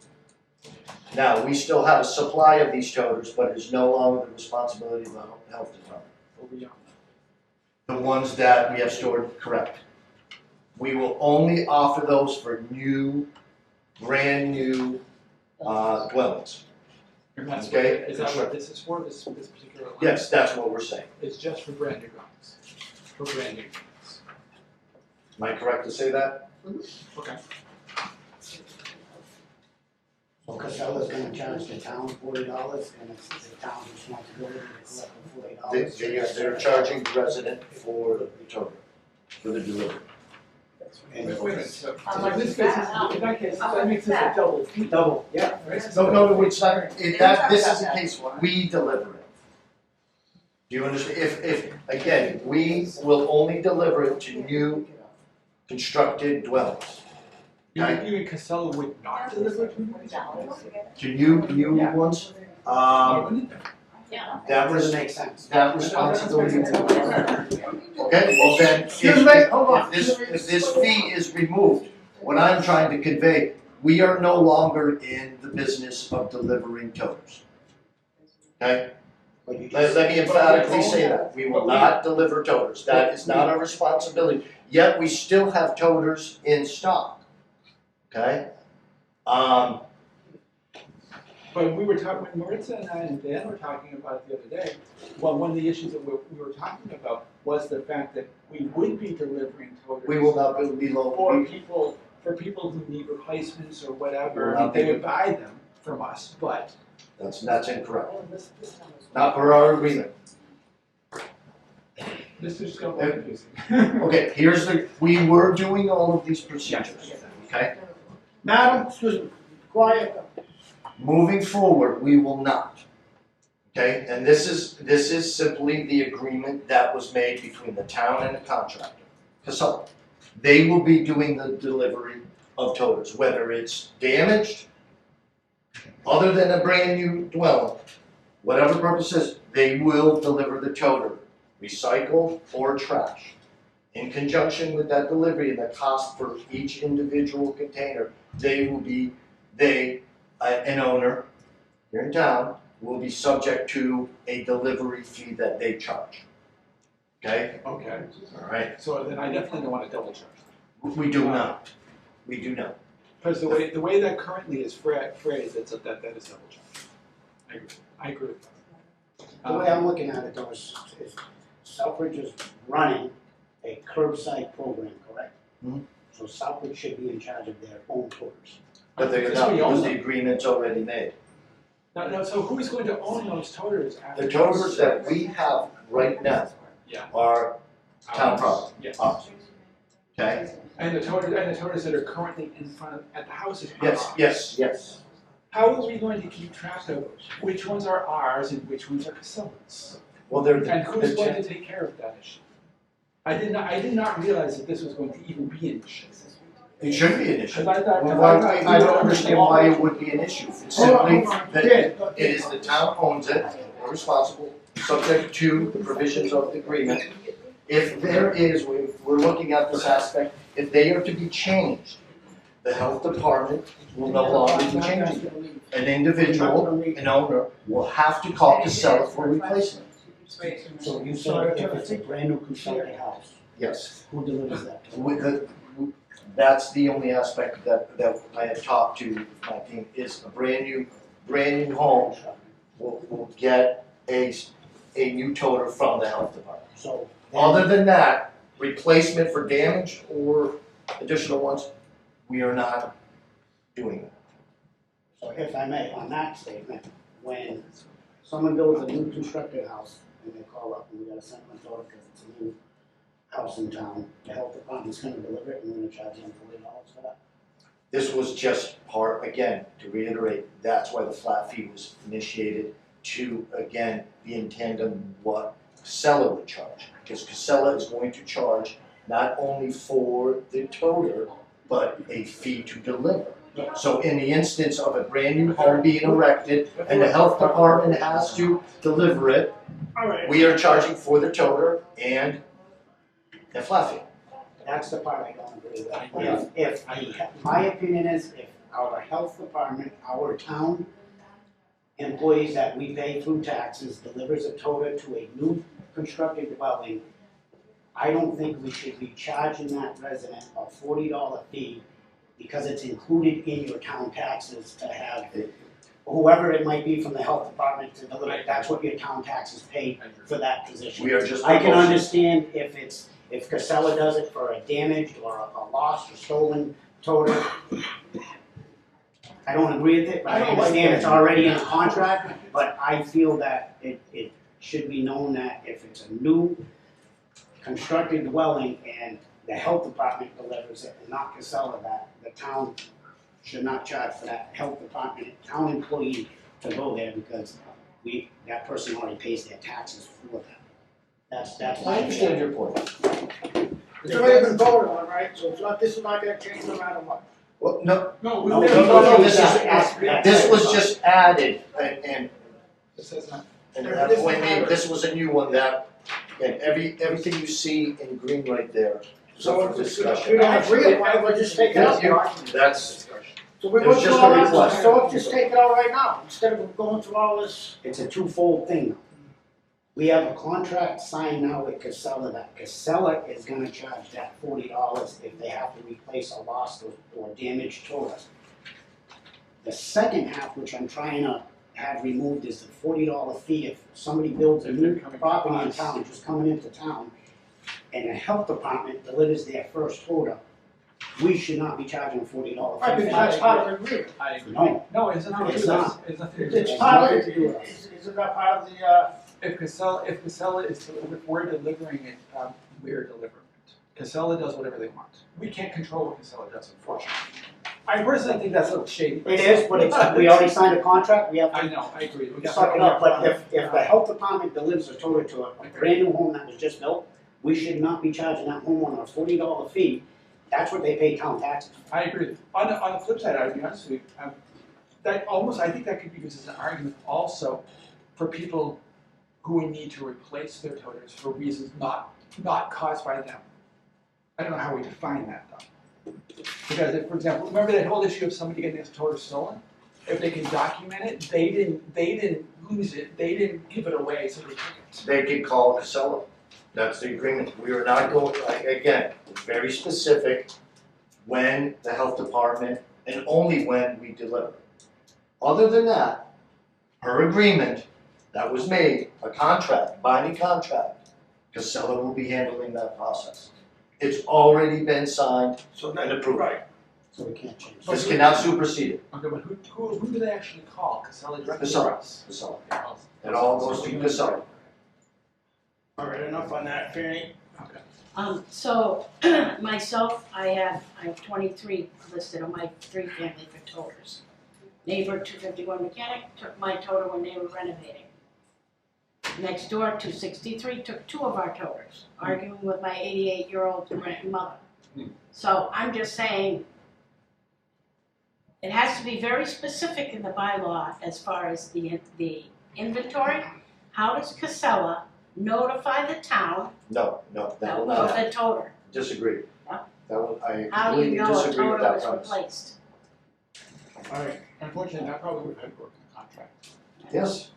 Now, we still have a supply of these toters, but it's no longer the responsibility of the health department. The ones that we have stored, correct. We will only offer those for new, brand new dwellings. And that's Okay. what, is that what this is for, this particular line? Yes, that's what we're saying. It's just for brand new dwellings, for brand new dwellings. Am I correct to say that? Okay. So Casella's gonna charge the town $40, and it's the town's responsibility to collect the $40. They're charging the resident for the toter, for the delivery. And Wait a minute, so How in much this is case, that? in that case, How that much makes is this a that? double fee. double, yeah. Right? No, it's not, this is the case, we deliver it. Do you understand? If, again, we will only deliver it to new constructed dwellings. You mean Casella would not deliver to you? To new ones, Yeah. that was, Doesn't make sense. that responsibility. Okay, well then, Excuse me, hold on. if this fee is removed, what I'm trying to convey, we are no longer in the business of delivering toters. Okay? Let me emphatically say that, we will not deliver toters, that is not our responsibility, yet we still have toters in stock. Okay? But we were talking, when Maritza and I and Dan were talking about it the other day, well, one of the issues that we were talking about was the fact that we would be delivering toters. We will not be For people who need replacements or whatever, Will not be- they would buy them from us, but. that's incorrect, not per our agreement. This is going to be confusing. Okay, we were doing all of these procedures, okay? Madam, excuse me, quiet. Moving forward, we will not. Okay, and this is simply the agreement that was made between the town and the contractor. Casella. They will be doing the delivery of toters, whether it's damaged, other than a brand new dwelling, whatever purposes, they will deliver the toter, recycled or trash. In conjunction with that delivery and the cost for each individual container, an owner here in town will be subject to a delivery fee that they charge. Okay? Okay, All right. so then I definitely don't want to double charge. We do not. We do not. Because the way that currently is phrased, that is double charge. I agree with that. The way I'm looking at it though is Southbridge is running a curbside program, correct? Mhm. So Southbridge should be in charge of their own toters. But they're Because not, we own because the them. agreement's already made. No, so who's going to own those toters after? The toters that we have right now Yeah. are town property, Yes. ours. Okay? And the toters that are currently in front of, at the houses are Yes, ours. yes. How are we going to keep track of which ones are ours and which ones are Casella's? Well, they're, And who's the- going to take care of that issue? I did not realize that this was going to even be an issue. it should be an issue. Because I thought. Well, I don't understand why it would be an issue. It's simply that it is the town owns it, we're responsible, subject to the provisions of the agreement. If there is, we're looking at this aspect, if they are to be changed, the health department will no longer be changing them. An individual, an owner, will have to call Casella for replacement. So you said if it's a brand new constructed house, Yes. who delivers that? With the, that's the only aspect that I have talked to my team, is a brand new home will get a new toter from the health department. So Other than that, replacement for damage or additional ones, we are not doing that. So if I may, on that statement, when someone builds a new constructed house and they call up and we gotta send them a toter because it's a new house in town, the health department's gonna deliver it and we're gonna charge them $40 for that. This was just part, again, to reiterate, that's why the flat fee was initiated to, again, be in tandem what Casella would charge. Because Casella is going to charge not only for the toter, but a fee to deliver. So in the instance of a brand new home being erected and the health department has to deliver it, we are charging for the toter and the flat fee. That's the part I don't agree with. If, my opinion is, if our health department, our town employees that we pay through taxes delivers a toter to a new constructed dwelling, I don't think we should be charging that resident a $40 fee because it's included in your town taxes to have whoever it might be from the health department to deliver it. That's what your town taxes pay for that position. We are just I can proposing. understand if Casella does it for a damaged or a lost or stolen toter. I don't agree with it, but I understand it's already in the contract, but I feel that it should be known that if it's a new constructed dwelling and the health department delivers it and not Casella, that the town should not charge for that health department, town employee to go there because that person already pays their taxes for that. That's I understand your point. It's already been voted on, right? So it's not, this is not gonna change no matter what. Well, no, No, No, this was just added and It says not. And that's when this was a new one that, and everything you see in green right there, so for If we discussion. don't agree upon it, we'll just take it out. That's, So we It was go through just all a that, request. so let's just take it out right now, instead of going through all this. It's a twofold thing. We have a contract signed now with Casella that Casella is gonna charge that $40 if they have to replace a lost or damaged toilet. The second half, which I'm trying to have removed, is the $40 fee if somebody builds a If new they're coming property to in us. town, just coming into town, and the health department delivers their first toilet, we should not be charging a $40 Right, fee. because that's part of the agreement. I agree. No. No, it's nothing to do It's with not. us. It's nothing to do with It's us. part of nothing to do with it, us. isn't that part of the, If Casella is, if we're delivering it, we're delivering it. Casella does whatever they want. We can't control what Casella does, unfortunately. I personally think that's a little shady. It is, but we already signed a contract, we have to I know, I agree. We got- suck it up, but if the health department delivers a toilet to a brand new home that was just built, we should not be charging that homeowner a $40 fee. That's what they pay town taxes. I agree. On the flip side, I'd be honest with you, that almost, I think that could be used as an argument also for people who would need to replace their toters for reasons not caused by them. I don't know how we define that though. Because if, for example, remember that whole issue of somebody getting his toter stolen? If they can document it, they didn't lose it, they didn't give it away, so they took it. they can call Casella. That's the agreement. We are not going, again, very specific when the health department, and only when we deliver. Other than that, her agreement that was made, a contract, binding contract, Casella will be handling that process. It's already been signed So and that, approved. right, So we can't change. This cannot supersede it, Okay, but who do they actually call? Casella directly or Casella. us? Casella. Oh, It all goes to Casella. all right, enough on that, Fanny. So myself, I have 23 listed on my 3 family for toters. Neighbor 251 mechanic took my toter when they were renovating. Next door 263 took 2 of our toters, arguing with my 88-year-old grandmother. So I'm just saying, it has to be very specific in the bylaw as far as the inventory. How does Casella notify the town No, that will of not happen. the toter? Disagree. Yeah. That will, I How do you completely know a disagree with toter that was premise. replaced? All right, Unfortunately, that probably would have had to work in the contract, Yes,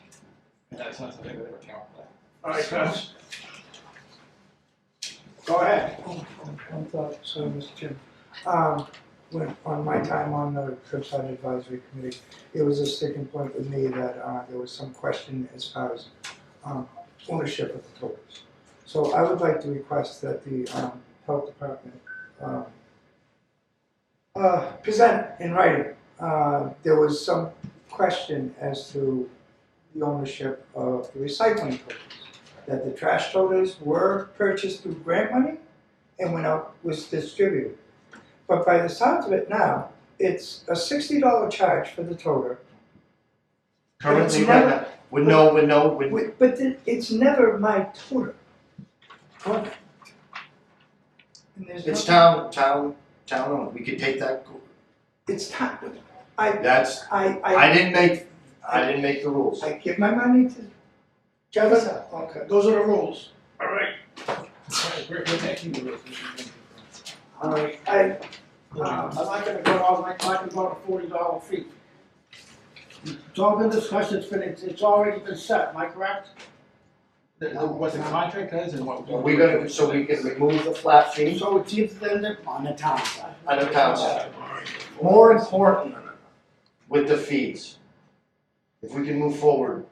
and that's not something that ever came up with. all right, Gus. Go ahead. One thought, so Mr. Jim, when, on my time on the Curbside Advisory Committee, it was a sticking point with me that, there was some question as far as, ownership of the toters. So I would like to request that the, health department, present in writing. There was some question as to the ownership of the recycling toters. That the trash toters were purchased through grant money and was distributed. But by the sounds of it now, it's a $60 charge for the toter. currently, It's right never- now, with But it's never my toter. And there's it's nothing- town owned, we could take that, It's time. that's, I I didn't make the rules. I give my money to. Kevin, Okay. those are the rules. All right, We're making the rules. all right. I, I'm not gonna go all night talking about a $40 fee. It's all been discussed, it's already been set, am I correct? What the contract does and what. We're gonna, so we can remove the flat fee So it's either then, On the town side. on the town side. More important with the fees, if we can move forward.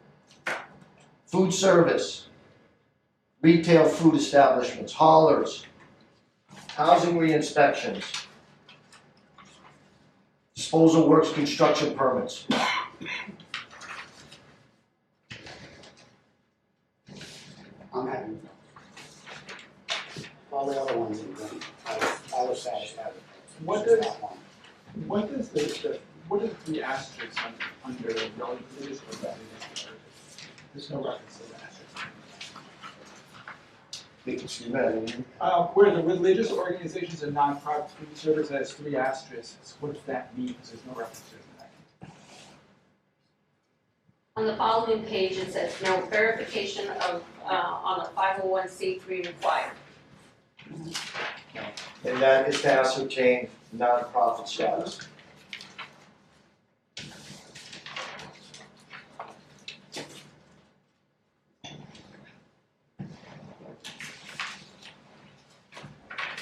Food service, retail food establishments, haulers, housing re-inspections, disposal works construction permits. I'm happy with those. All the other ones, I was satisfied with those. What Just does- that one. What is what are the asterisks under religious or religious? There's no reference to that. Excuse me, I didn't hear. Where the religious organizations and nonprofit food service has 3 asterisks, what does that mean? Because there's no reference to that. On the following page, it says no verification of, on the 501c3 required. And that is to ascertain nonprofit status.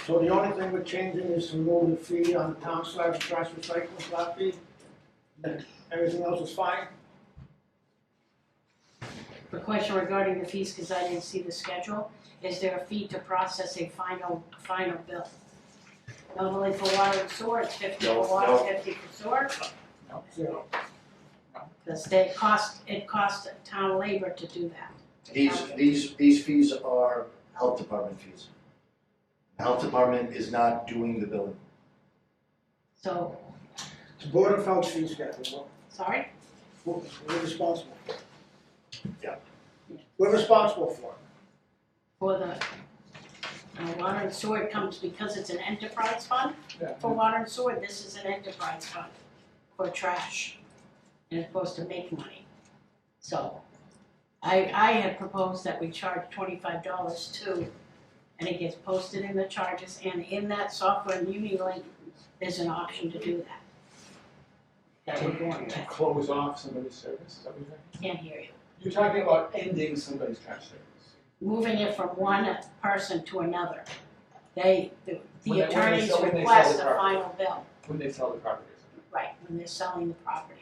so the only thing we're changing is to remove the fee on the town side of trash recycling flat fee? And everything else is fine? The question regarding the fees, because I didn't see the schedule, is there a fee to process a final bill? Normally for water and sewer, it's 50 No, for water, no. 50 for sewer, Zero. because it costs town labor to do that. These fees are health department fees. The health department is not doing the billing. So, It's Board of Health fee schedule, sorry? we're responsible for. Yeah. We're responsible for it. For the water and sewer, it comes because it's an enterprise fund. Yeah. For water and sewer, this is an enterprise fund for trash, and it's supposed to make money. So, I had proposed that we charge $25 too, and it gets posted in the charges, and in that software in Unilink, there's an option to do that. That we're going To to, close off somebody's service, is that what you're saying? can't hear you. You're talking about ending somebody's trash service. Moving it from one person to another. the When they attorneys sell- when they request sell a the final bill, When they sell the property or something. right, when they're selling the property.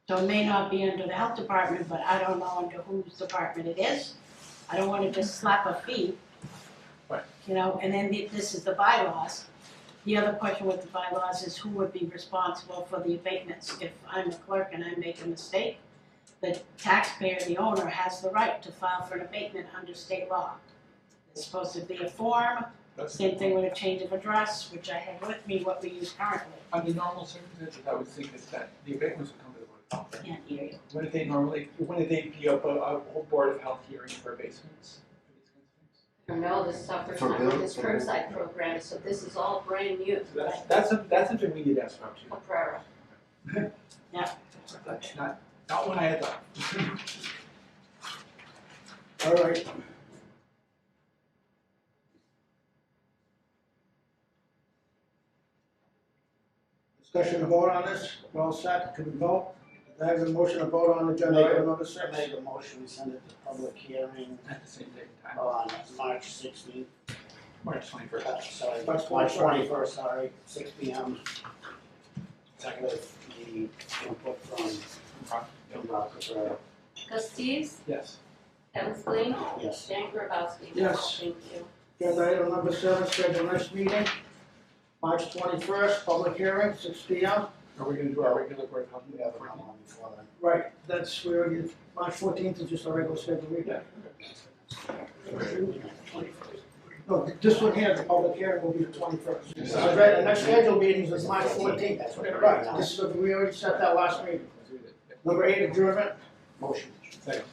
So it may not be under the health department, but I don't know under whose department it is. I don't wanna just slap a fee. Right. You know, and then this is the bylaws. The other question with the bylaws is who would be responsible for the abatements? If I'm a clerk and I make a mistake, the taxpayer, the owner, has the right to file for an abatement under state law. There's supposed to be a form, same thing with a change of address, which I have with me, what we use currently. Under normal circumstances, I would think is that the abatements would come to the Board of Health. Can't hear you. Wouldn't they be up a whole Board of Health hearing for abatements? I know this suffers For not bill- with this for- curbside program, so this is all brand new. So that's something we need to ask about too. A prayer. That's not what I had thought. All right. Discussion and vote on this, we're all set, can we vote? I have a motion to vote on agenda item number I 6. make a motion, we send it to public hearing At the same date and time, on March 16th, March 21st. sorry, March March 21st. 21st, sorry, 6 P.M. With the input from Rochester, Trustees, Yes. Kevin Spleen, yes. Dan Grabowski. Yes. Thank you. Agenda item number 7, schedule next meeting, March 21st, public hearing, 6 P.M. Are we gonna do our regular Board of Health We meeting? have another one before then. Right, that's, we already, March 14th is just our regular scheduled meeting. No, this one here, the public hearing will be the 21st. So the next scheduled meeting is March 14th. That's what it is. Right, this is, we already set that last meeting. Number 8, adjournment. Motion. Second.